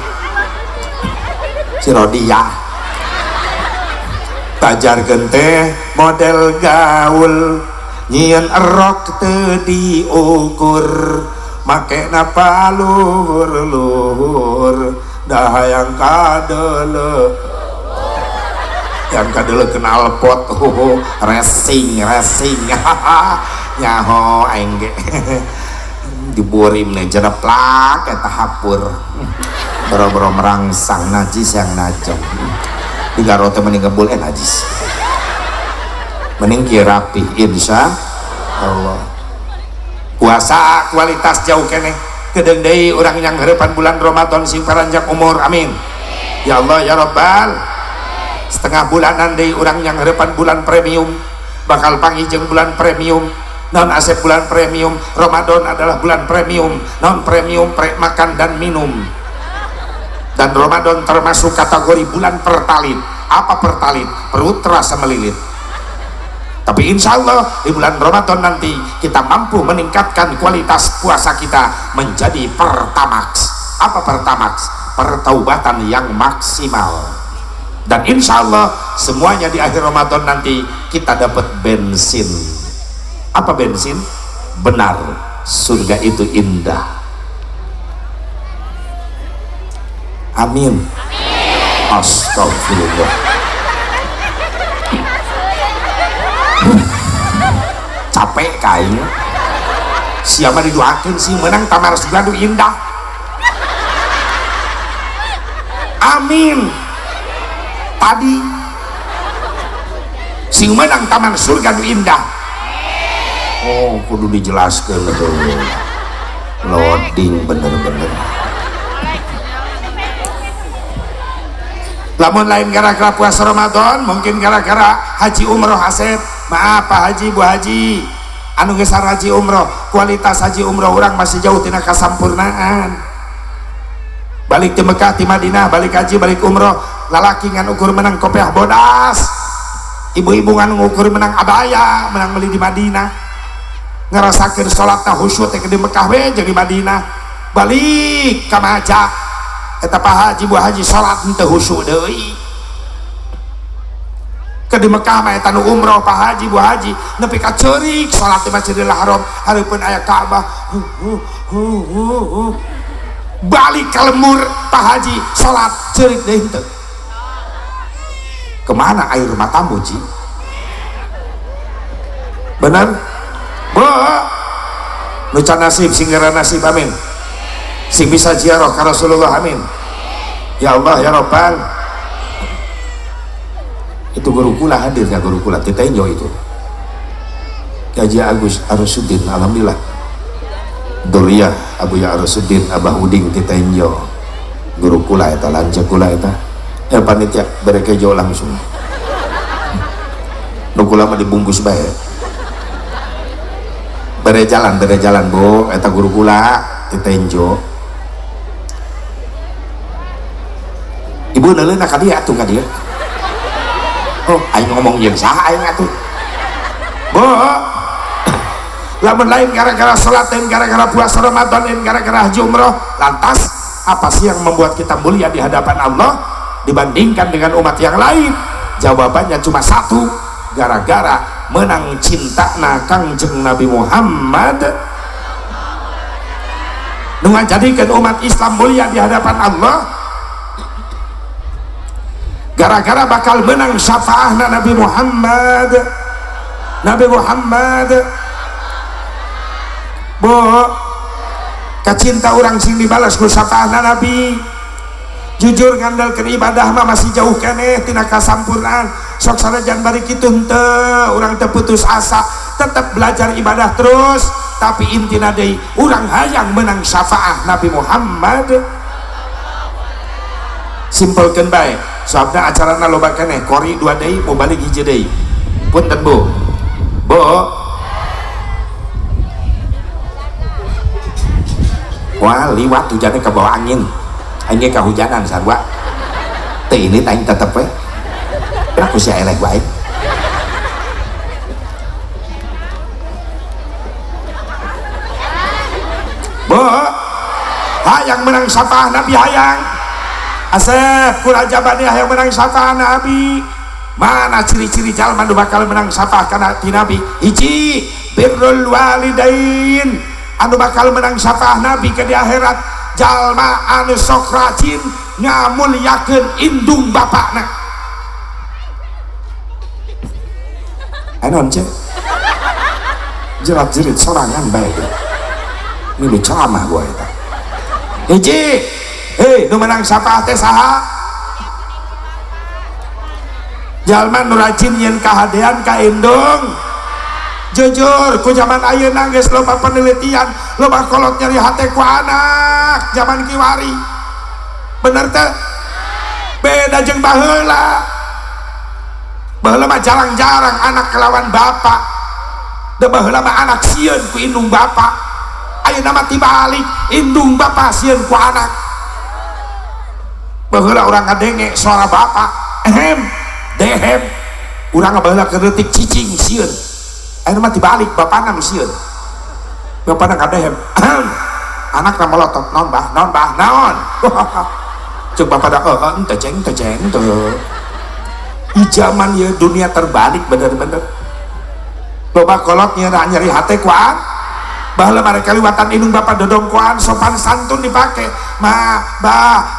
si Rodia tajarkeun teh model gaul nyieun erok teu diukur make na paluhur dah hayang kadeuleu yang kadele kenal pot racing nyaho aing ge diburim nih jereplak eta hapur boro-boro merangsang najis yang najong digaro teh mending ngebul najis mending kieu rapi insya Allah puasa kualitas jauh keneh kedeung deui urang yang hareupan bulan Ramadan sing paranjak umur amin ya Allah ya Rabbal setengah bulanan deui urang yang hareupan bulan premium bakal panggijeng bulan premium non asep bulan premium Ramadan adalah bulan premium non premium makan dan minum dan Ramadan termasuk kategori bulan pertalit apa pertalit perut terasa melilit tapi insya Allah di bulan Ramadan nanti kita mampu meningkatkan kualitas puasa kita menjadi pertamax apa pertamax pertaubatan yang maksimal dan insya Allah semuanya di akhir Ramadan nanti kita dapat bensin apa bensin? Benar surga itu indah Amin. Astagfirullah. Capek kayaknya. Siapa didoakan sih menang tamar segala indah. Amin. Tadi si menang taman surga nu indah. Oh kudu dijelaskan betul. Loading bener-bener. Lamun lain gara-gara puasa Ramadan, mungkin gara-gara haji umroh Asep. Maaf Pak Haji, Bu Haji, anu gesar haji umroh, kualitas haji umroh orang masih jauh tina kasampurnaan. Balik di Mekah, di Madinah, balik haji, balik umroh, lalaki ngan ukur menang kopiah bodas, ibu-ibu ngan ukur menang abaya, menang beli di Madinah, ngerasakan sholatna khusyuk di Mekah we jadi Madinah, balik ke Maja, kata Pak Haji, Bu Haji, sholat ente khusyuk deui. Ke di Mekah mah eta nu umroh Pak Haji, Bu Haji, nepi ka ceurik sholat di Masjidil Haram, hareupeun aya Ka'bah. Balik ke lemur Pak Haji, sholat ceurik deui henteu. Kemana air matamu, Ci? Bener? Bu, nu can nasib sing ngeureun nasib, amin. Sing bisa ziarah ka Rasulullah, amin. Ya Allah ya Rabbal. Itu guru kula hadir ya, guru kula Titenjo itu Haji Agus Arsuddin, alhamdulillah Duriah Abu Ya Arsuddin Abah Uding Titenjo guru kula eta, lanjut kula eta panitia berekejo langsung nu kula mah dibungkus bae bere jalan Bu, eta guru kula Titenjo. Ibu neuleuna ka dieu atuh ka dieu. Oh, aing ngomong jeung saha aing atuh. Bu, lamun lain gara-gara salat, lain gara-gara puasa Ramadan, lain gara-gara haji umroh, lantas apa sih yang membuat kita mulia di hadapan Allah dibandingkan dengan umat yang lain? Jawabannya cuma satu, gara-gara menang cinta na Kangjeng Nabi Muhammad. Nu ngajadikeun umat Islam mulia di hadapan Allah gara-gara bakal menang syafaahna Nabi Muhammad. Bu, kacinta orang sing dibalas ku syafaahna Nabi. Jujur ngandalkeun ibadah mah masih jauh keneh tina kasampurnaan. Sok sanajan bari kitu henteu, urang teu putus asa, tetap belajar ibadah terus, tapi intina deui urang hayang menang syafaah Nabi Muhammad. Simpelkeun bae, soalnya acarana loba keneh, kori 2 deui mau balik hiji deui. Punten Bu. Bu. Wah, liwat hujannya ke bawah angin. Aing ge kahujanan sarua. Teu ini aing tetep we. Aku si elek baik. Bu, hayang menang syafaah Nabi hayang. Asep kurajabani yang menang syafaah Nabi. Mana ciri-ciri jalma nu bakal menang syafaah kana ti Nabi? Hiji, birrul walidain. Anu bakal menang syafaah Nabi ke di akhirat, jalma anu sok rajin ngamulyakeun indung bapakna. Anon cek jerat-jerit sorangan bae. Ini ceramah gua eta. Hiji, nu menang syafaat teh saha? Jalma nu rajin yen kahadean ka indung. Jujur ku zaman ayeuna geus loba penelitian, loba kolot nyari hate ku anak zaman kiwari. Bener teh? Beda jeung baheula. Baheula mah jarang-jarang anak kelawan bapak. Da baheula mah anak sieun ku indung bapak. Ayeuna mah tibalik, indung bapak sieun ku anak. Baheula urang ngadenge suara bapak, ehem, dehem. Urang baheula keretik cicing sieun. Ayeuna mah tibalik bapana mah sieun. Bapana ngadehem, ehem. Anakna melotot, naon bah, naon. Cuk bapak da henteu ceng teu. Di zaman ya dunia terbalik bener-bener. Loba kolot nyari hate kuat. Baheula mereka liwatan indung bapak dodong kuan sopan santun dipake.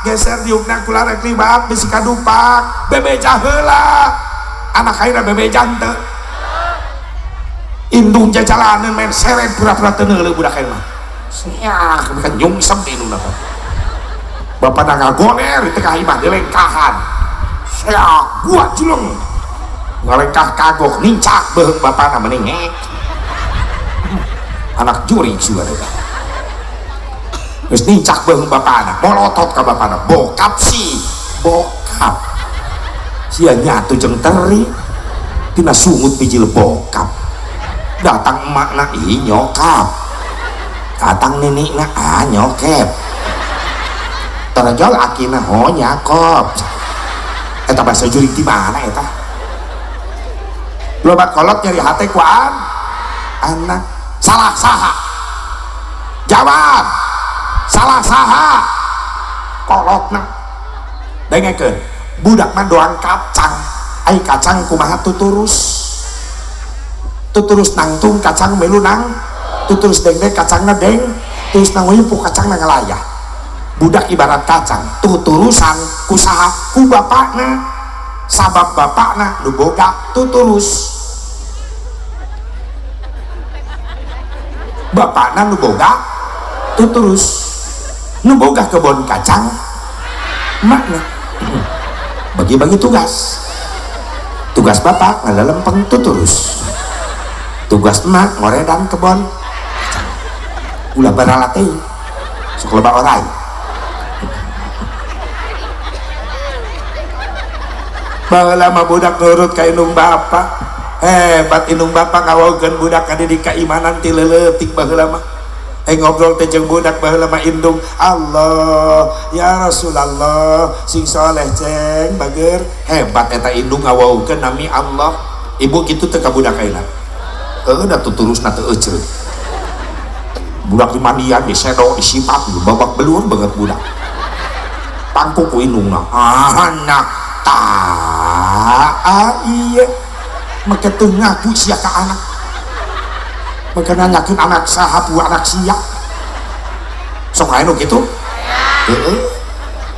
geser diukna kula rek liwat bisi kadupak bebeja heula anak akhirnya bebeja teu indung jajalanan main seret pura-pura teu neuleuk budak ayeuna mah sia kan nyungsem di indungna bapak ngagoner di tengah imah dilengkahan sia gua julung ngalengkah kagok nincak beheung bapana mending ngek anak juri juga terus nincak beheung bapana molotot ka bapana bokap sia nyatu jeung teri tina sungut bijil bokap datang emakna ih nyokap datang nenikna nyokep terjol akina nyakop eta bahasa juri di mana eta loba kolot nyari hate kuaan anak salah saha jawab salah saha kolotna dengekeun budak mah doang kacang ai kacang kumaha tuturus nangtung kacang melu nang tuturus deng kacangna deng terus nang uyup kacang nang ngalayah budak ibarat kacang tuturusan kusaha ku bapakna sabab bapakna nu boga tuturus bapakna nu boga tuturus nu boga kebon kacang makna bagi-bagi tugas bapak ngalalempeng tuturus tugas emak ngoredan kebon kacang ulah baralatei sok loba orai baheula mah budak nurut ka indung bapak hebat indung bapak ngawaukeun budak ka di keimanan ti leuleutik baheula mah ngobrol teh jeung budak baheula mah indung Allah ya Rasulullah sing saleh ceng bager hebat eta indung ngawaukeun nami Allah ibu kitu teh ka budak ayeuna da tuturusna teu euceut budak di mandian di sedo isipat babak belur banget budak pangku ku indungna anak iya maka teu ngaku sia ka anak maka nanyakeun anak saha bu anak sia sok aya nu kitu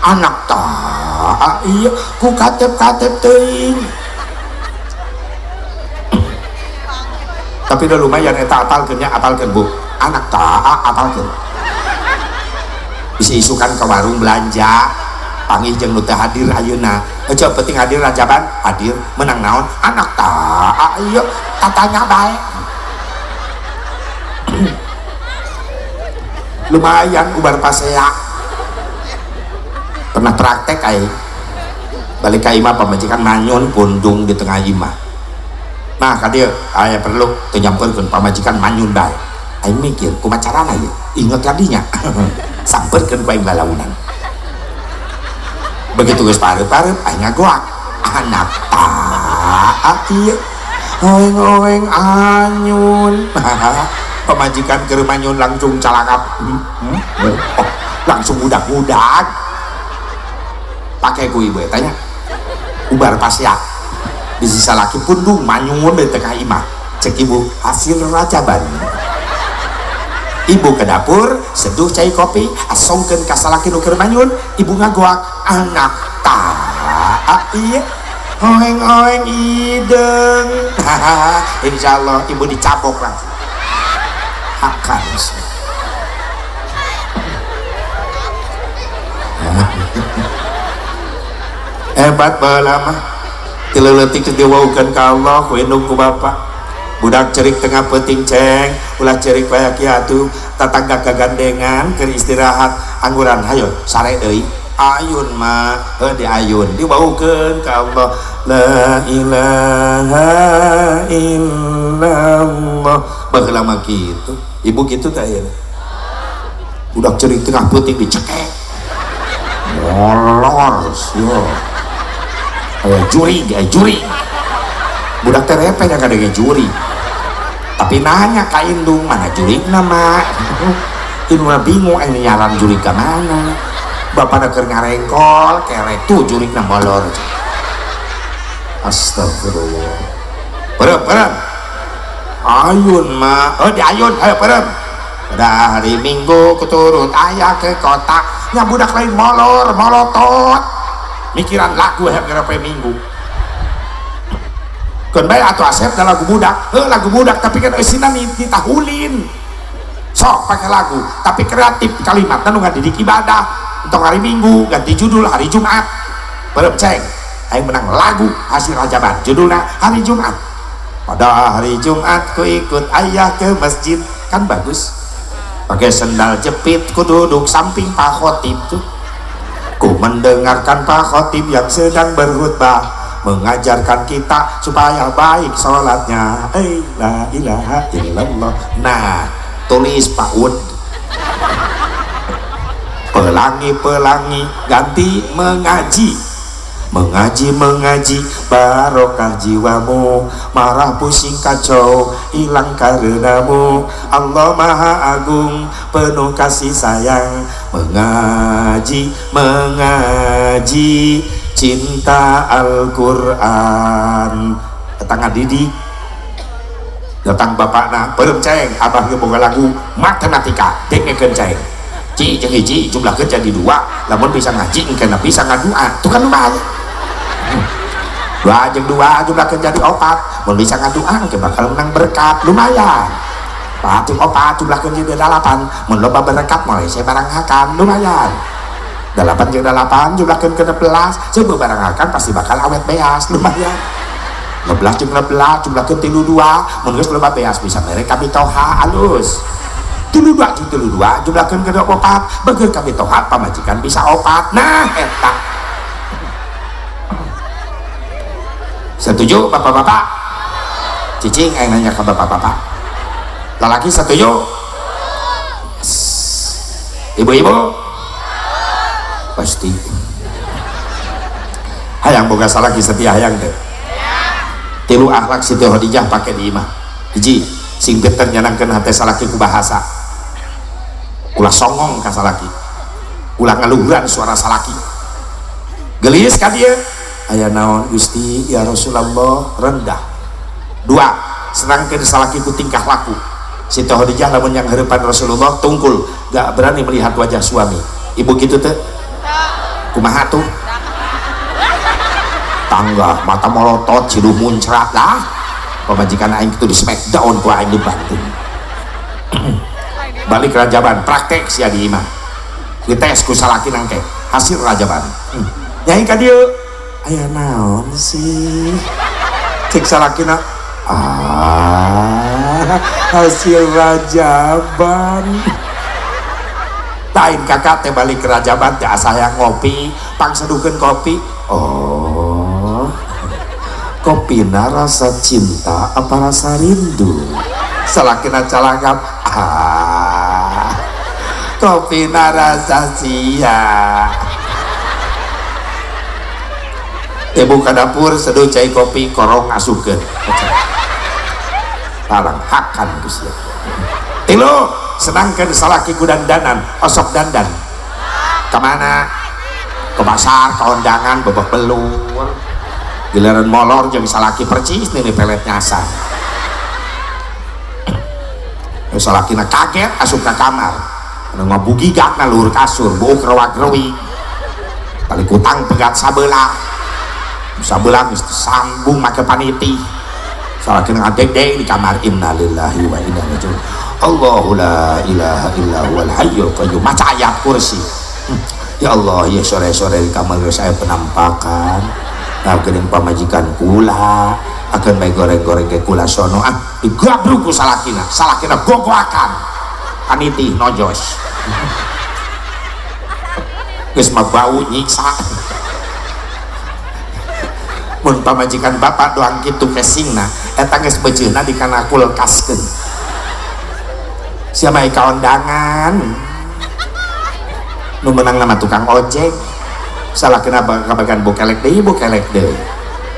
anak iya ku katep-katep teuing tapi udah lumayan eta apalkeun bu anak apalkeun bisa isukan ke warung belanja panggih jeung nu teu hadir ayeuna coba penting hadir rajaban hadir menang naon anak iya tatanya bae lumayan ubar pasea pernah praktek ay balik ka imah pamajikan manyun pundung di tengah imah nah kadir aya perlu tunyamperkeun pamajikan manyun bae aing mikir kumaha carana ieu inget kadinya samperkeun ku aing lalaunan begitu geus pareup-pareup aing ngagoak anak ieu oeng-oeng anyun pamajikan keur manyun langsung calangap langsung budak-budak pakai ku ieu tanya ubar pasya bisi salaki pundung manyun di tengah imah cek ibu hasil rajaban ibu ke dapur seduh cai kopi asongkeun ka salaki nu keur manyun ibu ngagoak anak iya oeng-oeng ideng insyaallah ibu dicapok langsung akan hebat baheula mah tileutik diwaukeun ka Allah ku indung ku bapak budak cerik tengah peuting ceng ulah cerik bae kiatu tatangga kagandengan keur istirahat angguran hayo sare deui ayun mah di ayun dibaukeun ka Allah la ilaha illallah baheula mah kitu ibu kitu teh aya budak cerik tengah peuting dicekek molor yo juri budak teh repe nya kadenge juri tapi nanya ka indung mana jurig nama indung bingung ini nyaran jurig ke mana bapak keur ngarengkol kerek tuh jurig na molor astagfirullah perem ayun mah di ayun ayo perem udah hari minggu kuturut ayah ke kota nya budak lain molor molotot mikiran lagu berapa minggu kan bae atuh Asep da lagu budak lagu budak tapi kan eusina ditahulin sok pakai lagu tapi kreatif kalimat nu ngadidik ibadah untuk hari Minggu ganti judul hari Jumat bareng ceng aing menang lagu hasil rajaban judulnya hari Jumat pada hari Jumat ku ikut ayah ke masjid kan bagus pakai sendal jepit ku duduk samping Pak Khotib tuh ku mendengarkan Pak Khotib yang sedang berkhutbah mengajarkan kita supaya baik sholatnya la ilaha illallah. Nah tulis Pak Ud pelangi ganti mengaji barokah jiwamu marah pusing kacau hilang karenamu Allah Maha Agung penuh kasih sayang mengaji cinta Al-Quran datang ngadidik datang bapakna perem ceng abah ge boga lagu matematika dengekeun ceng ci jeung hiji jumlah kerja di 2 lamun bisa ngaji engke bisa ngadua tuh kan lumayan 2 jeung 2 jumlah kerja di 4 mun bisa ngadua engke bakal menang berkat lumayan 4 jeung 4 jumlah kerja di 8 mun loba berkat moal saya barangakan lumayan 8 jeung 8 jumlahkeun ke 16 coba barangakan pasti bakal awet beas lumayan 16 jeung 16 jumlahkeun 32 mun geus loba beas bisa mere kami toha alus 32 jeung 32 jumlahkeun ke 24 beger kami toha pamajikan bisa 4 nah eta setuju bapak-bapak cicing aing nanya ke bapak-bapak lalaki setuju ibu-ibu pasti hayang boga salaki setia hayang teh tilu akhlak Siti Khadijah pakai di imah hiji sing pinter nyanangkeun hate salaki ku bahasa ulah songong ka salaki ulah ngaluhuran suara salaki gelis ka dieu aya naon Gusti ya Rasulullah rendah 2 senangkeun salaki ku tingkah laku Siti Khadijah lamun yang harapan Rasulullah tungkul gak berani melihat wajah suami ibu gitu teh kumaha tuh tangga mata molotot ciduh muncrat lah pemajikan aing itu di smackdown ku aing dibantu balik rajaban praktek sia di imah dites ku salaki nangke hasil rajaban nyai ka dieu aya naon sih cek salakina hasil rajaban lain kakak teh balik ke rajaban teh asa yang ngopi pang seduhkeun kopi oh kopina rasa cinta apa rasa rindu salakina calangap kopina rasa sia ibu ka dapur seduh cai kopi korong asukeun larang hakan Gusti tilu senangkan salaki ku dandanan osok dandan kemana ke pasar ke undangan bebek belur giliran molor jeung salaki percis nih pelet nyasar salakina kaget asup ka kamar anu ngabugigat na luhur kasur buuk rewag-rewi balik utang pegat sabelah geus sambung make paniti salakina ngadeg di kamar innalillahi wa inna ilaihi raji'un Allahu la ilaha illa huwal hayyul qayyum maca ayat kursi ya Allah ya sore-sore di kamar saya penampakan nah geuning pamajikan kula akan bae goreng-goreng ke kula sono digabruk ku salakina gogoakan paniti nojos geus mah bau nyiksa mun pamajikan bapak doang kitu kesingna eta geus beujeuna dikana kulkaskeun siapa yang kaundangan nu menang nama tukang ojek salah kenapa kabagan bukelek deh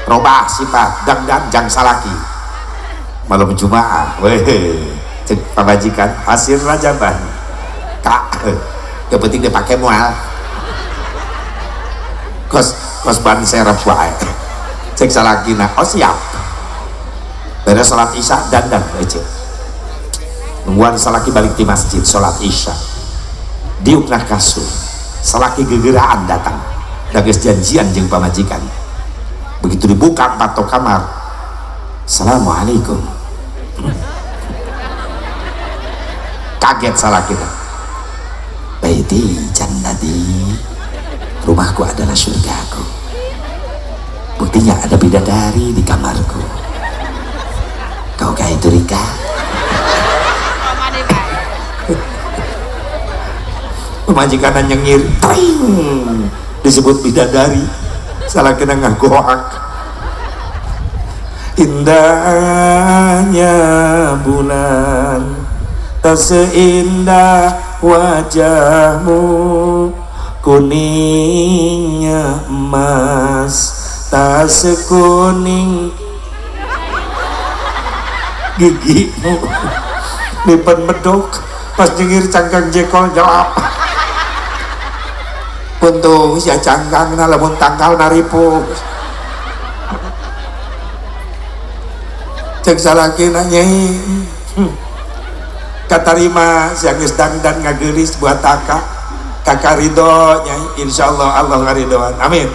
robah sifat dangdan jang salaki malam Jumaah weh cek pamajikan hasil rajaban kak yang penting dia pakai mual kos ban serep wae cek salakina oh siap beres salat isya dandan aja nungguan salaki balik di masjid sholat isya diukna kasur selaki gegeraan datang dages janjian jeung pamajikan. Begitu dibuka patok kamar, assalamualaikum. Kaget salaki, baiti jannati, rumahku adalah surgaku, buktinya ada bidadari di kamarku. Kau kayak itu Rika? Pemajikan nyengir, tring, disebut bidadari, salah kena ngagoak. Indahnya bulan, tak seindah wajahmu, kuningnya emas, tak sekuning gigimu. Lipat medok pas nyengir cangkang jekol jawab, untung ya cangkang na lamun tangkal naripu. Cek salaki nanyai katarima siang geus dandan ngagelis buat kakak ridho nyai, insyaallah Allah ngaridoan, amin.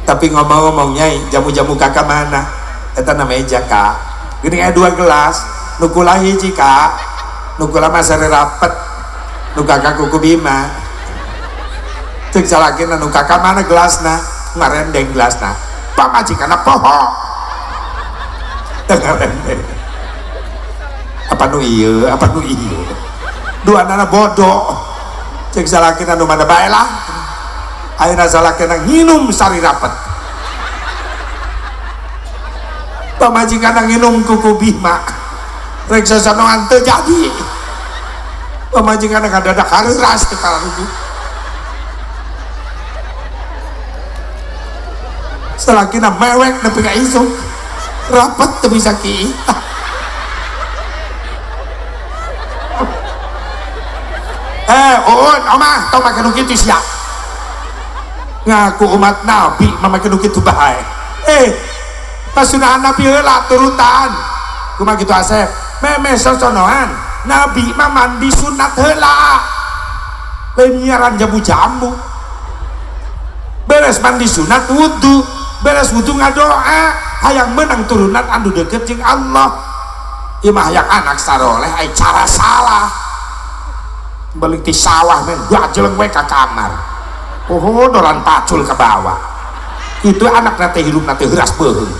Tapi ngomong-ngomong nyai, jamu-jamu kakak mana? Eta na meja kak, gini aya 2 gelas, nukula hiji kak, nukula mah sare rapet, nu kakak kuku bima. Cek salaki na nu kakak mana gelasna? Ngarendeng gelasna, pamajikanna poho ngarendeng. Apa nu iya, apa nu iya, dua anak bodoh. Cek salakina nu mana bae lah, ayeuna salakina nginum sari rapet, pamajikanna nginum kuku bima, rek sasanoan teu jadi, pamajikanna kadadak hareuras teu karuju. Salakina mewek nepi ka isuk, rapet teu bisa kieu. Omah tau make nu kitu sia, ngaku umat nabi mah make nu kitu bae. Pasunahan nabi heula turutan kumaha kitu Asep, meme sosonoan nabi mah mandi sunat heula, lain nyiaran jamu-jamu. Beres mandi sunat wudu, beres wudu ngadoa, hayang menang turunan anu deket jeung Allah. Ieu mah hayang anak saroleh aya cara salah. Balik di sawah men gajeleng we ka kamar, doran pacul ke bawah. Itu anak nate hidup nate heuras beuheung.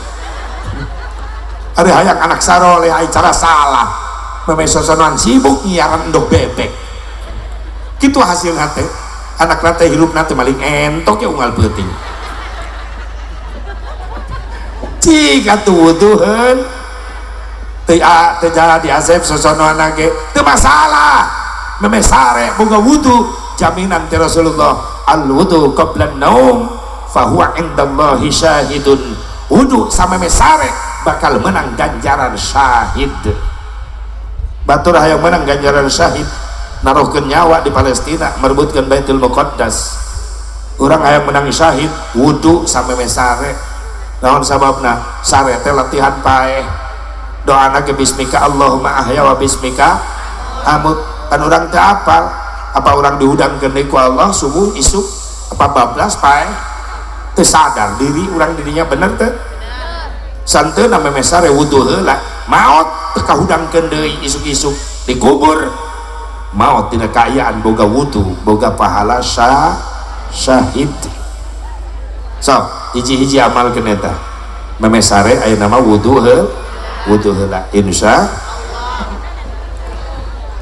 Ari hayang anak saroleh aya cara salah, memesosonan sibuk nyiaran endog bebek. Kitu hasil nate anak nate hidup nate maling entok ya unggal peuting. Jika tuduhan teu jadi Asep sosonoana ge teu masalah. Memesare boga wudu, jaminan ti Rasulullah, al wudu qabla naum fahuwa indallahi syahidun. Wudu sama memesare bakal menang ganjaran syahid. Batur hayang menang ganjaran syahid, naruhkeun nyawa di Palestina, merebutkeun Baitul Muqaddas. Urang hayang menang syahid, wudu sama memesare. Naon sababna? Sare teh latihan paeh. Doana ke bismika Allahumma ahya wa bismika amut. Kan orang teu apal, apa orang dihudangkeun deui ku Allah subuh isuk apa bablas pae teu sadar diri urang dirinya bener teu santeuna memesare wudu heula maot teu kahudangkeun deui isuk-isuk dikubur maot tina kaayaan boga wudu boga pahala syahid. So hiji-hiji amalkeun eta memesare aya nama wudu heula insya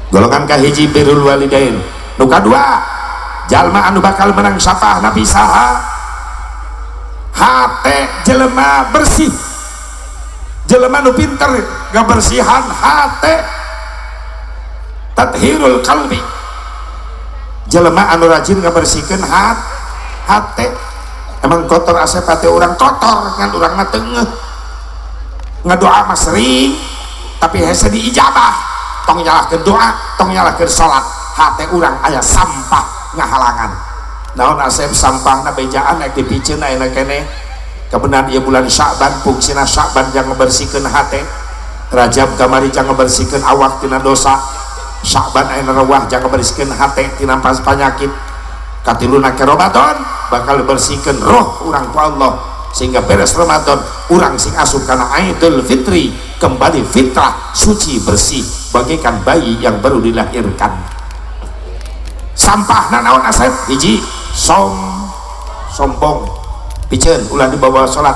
golongan kahiji birrul walidain. Nu kadua jalma anu bakal menang syafaat nabi saha? Hate jelema bersih, jelema nu pinter ngabersihan hate, tathirul qalbi, jelema anu rajin ngabersihkeun hate. Emang kotor Asep hate orang kotor kan urang mah teu ngeuh ngadoa mah sering tapi hese diijabah. Tong nyalahkeun doa, tong nyalahkeun salat, hate urang aya sampah ngahalangan. Naon Asep sampahna bejaan ek dipiceun ayeuna keneh. Kebenaran ieu bulan Sya'ban, fungsina Sya'ban jang ngebersihkeun hate. Rajab kamari jang ngebersihkeun awak tina dosa. Sya'ban ayeuna rewah jang ngebersihkeun hate tina pas panyakit. katiluna ke Ramadan bakal bersihkan roh orang ku Allah sehingga beres Ramadan orang sing asup karena Idul Fitri kembali fitrah suci bersih bagaikan bayi yang baru dilahirkan. Sampah nanaon asep hiji sombong piceun ulah dibawa sholat.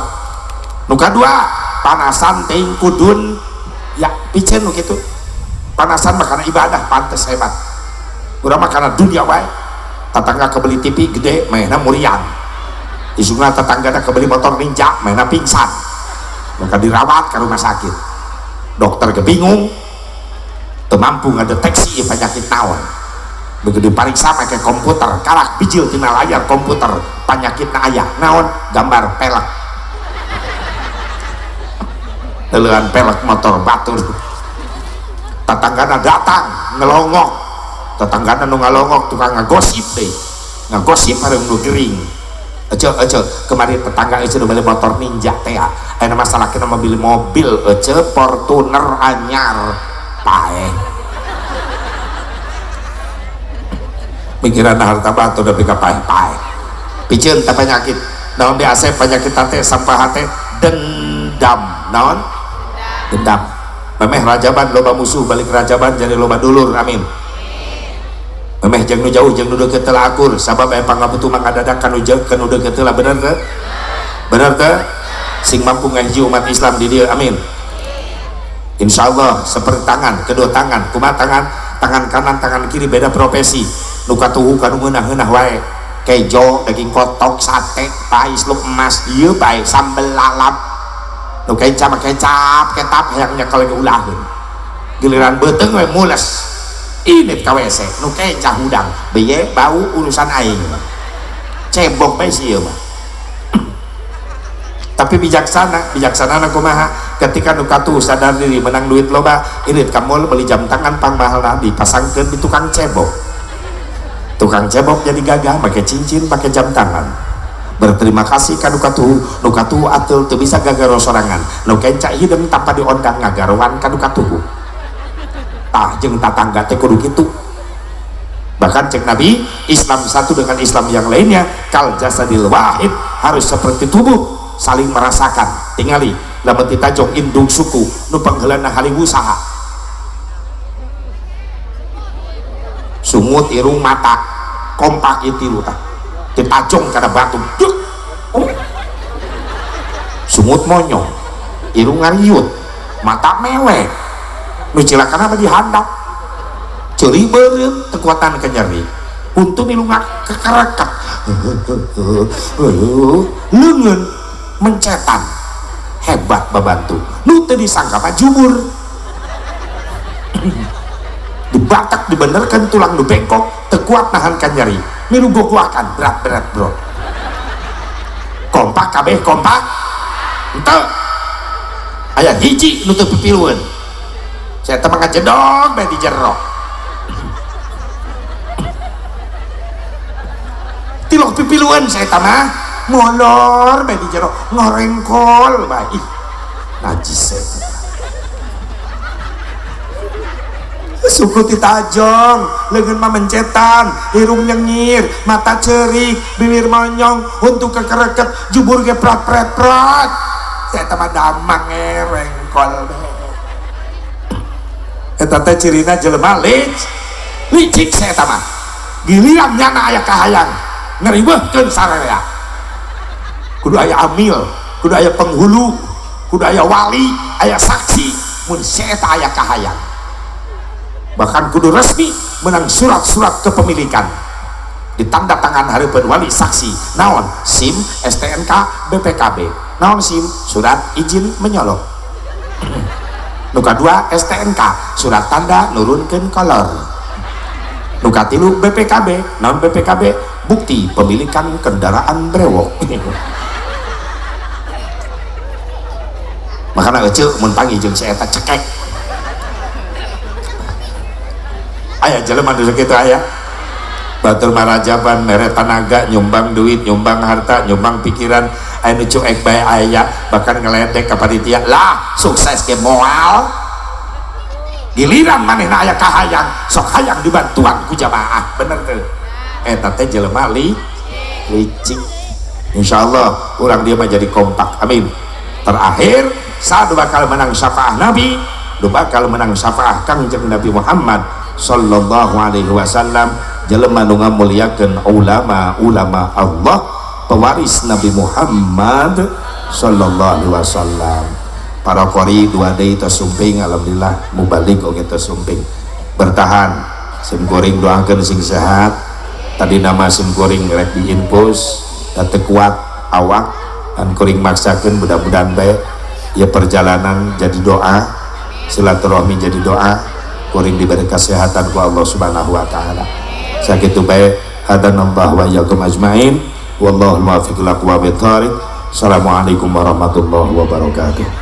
Nu kadua panasan ting kudun ya piceun nu kitu panasan mah karena ibadah pantes hebat urang mah karena dunia wae. Tetangga kebeli TV gede mainnya murian, isuna tetanggana kebeli motor ninja mainnya pingsan, maka dirawat ke rumah sakit. Dokter kebingung teu mampu ngadeteksi penyakit naon. Begitu dipariksa pakai komputer kalak bijil tina layar komputer penyakitna aya naon gambar pelek teuleun pelek motor batur. Tetanggana datang ngelongok, tetanggana nu ngalongok tukang ngagosip deh, ngagosip hareup nu gering. Ece kemarin tetangga ece nu beli motor ninja teh aya masalah kena mobil ece Fortuner anyar pae pikiran harta batu udah pika pae piceun teh penyakit naon biasa penyakit teh sampah teh dendam naon dendam memeh rajaban loba musuh balik rajaban jadi loba dulur amin. Memeh jeung nu jauh jeung nu deukeut teh akur sabab aya pangabutuh mangadadak kanu jeuh kanu deukeut teh bener teh bener teh sing mampu ngahiji umat Islam di dieu amin. Insyaallah seperti tangan kedua tangan kumaha tangan kanan tangan kiri beda profesi nu katuhu kanu ngeunah-ngeunah wae kejo daging kotok sate pai sluk emas ieu bae sambel lalap nu kenca mah kecap ketap hayang nyekel ge ulahkeun giliran beuteung we mules ini ka WC nu kenca hudang beye bau urusan aing cebok bae si ieu mah. Tapi bijaksana kumaha ketika nu katuh sadar diri menang duit loba irit ka mall beli jam tangan pangmahalna dipasangkeun di tukang cebok. Tukang cebok jadi gagah pakai cincin pakai jam tangan. Berterima kasih ka nu katuh atul teu bisa gagaro sorangan nu kenca hideung tanpa diondang ngagarowan ka nu katuh. Tah jeung tatangga teh kudu kitu. Bahkan cek Nabi Islam satu dengan Islam yang lainnya kal jasadil wahid harus seperti tubuh saling merasakan tingali lamun ditajong indung suku nu pangheulana haling usaha sungut irung mata kompak ieu tilu tah ditajong kana batu sungut monyong irung ngariut mata mewek nu cilakana mah dihandap ceuri beureum teu kuatan kenyeri untung milu ngakarekat leungeun mencetan hebat babantu nu teu disangka mah jumur dibatak dibenerkeun tulang nu bengkok teu kuat nahankan nyeri milu gogoakan berat bro kompak kabeh kompak henteu aya hiji nu teu pipilueun saya teh mah ngajedog bae di jero tilok pipilueun saya teh mah molor bae di jero ngorengkol bae ih najis saya suku ditajong leungeun mah mencetan irung nyengir mata ceurik bibir monyong untuk kekereket jubur ge prat saya teh mah damang ngerengkol bae eta teh cirina jelema licik saya teh mah giliran nyana aya kahayang ngeriweuhkeun sararea kudu aya amil kudu aya penghulu kudu aya wali aya saksi mun eta aya kahayang bahkan kudu resmi menang surat-surat kepemilikan ditanda tangan hareupeun wali saksi naon SIM STNK BPKB naon SIM surat izin menyolong nu kadua STNK surat tanda nurunkeun kolor nu katilu BPKB naon BPKB bukti pemilikan kendaraan brewok makanya ece mun panggil jeung si eta cekek aya jelema nu kitu aya batur marajaban mere tanaga nyumbang duit nyumbang harta nyumbang pikiran aya nu cuek bae aya bahkan ngeledek ka panitia lah sukses ge moal giliran manehna aya kahayang sok hayang dibantuan ku jamaah bener teu teh jelema licik. Insyaallah urang dia mah jadi kompak. Amin. Terakhir saat bakal menang syafaah Nabi, bakal menang syafaah Kangjeng Nabi Muhammad sallallahu alaihi wasallam, jelema nu ngamuliakeun ulama Allah, pewaris Nabi Muhammad sallallahu alaihi wasallam. Para qori dua deui tasumping, alhamdulillah mubalik oge tasumping. Bertahan sim goreng doakeun sing sehat. Tadi nama sim goreng rek diinfus dan kuat awak dan kuring maksakeun mudah-mudahan bae ya perjalanan jadi doa, silaturahmi jadi doa, kuring diberi kesehatan ku Allah Subhanahu wa taala. Sakitu bae hadanallahu wa iyyakum ajmain wallahu muwaffiq ila aqwamit thoriq. Assalamualaikum warahmatullahi wabarakatuh.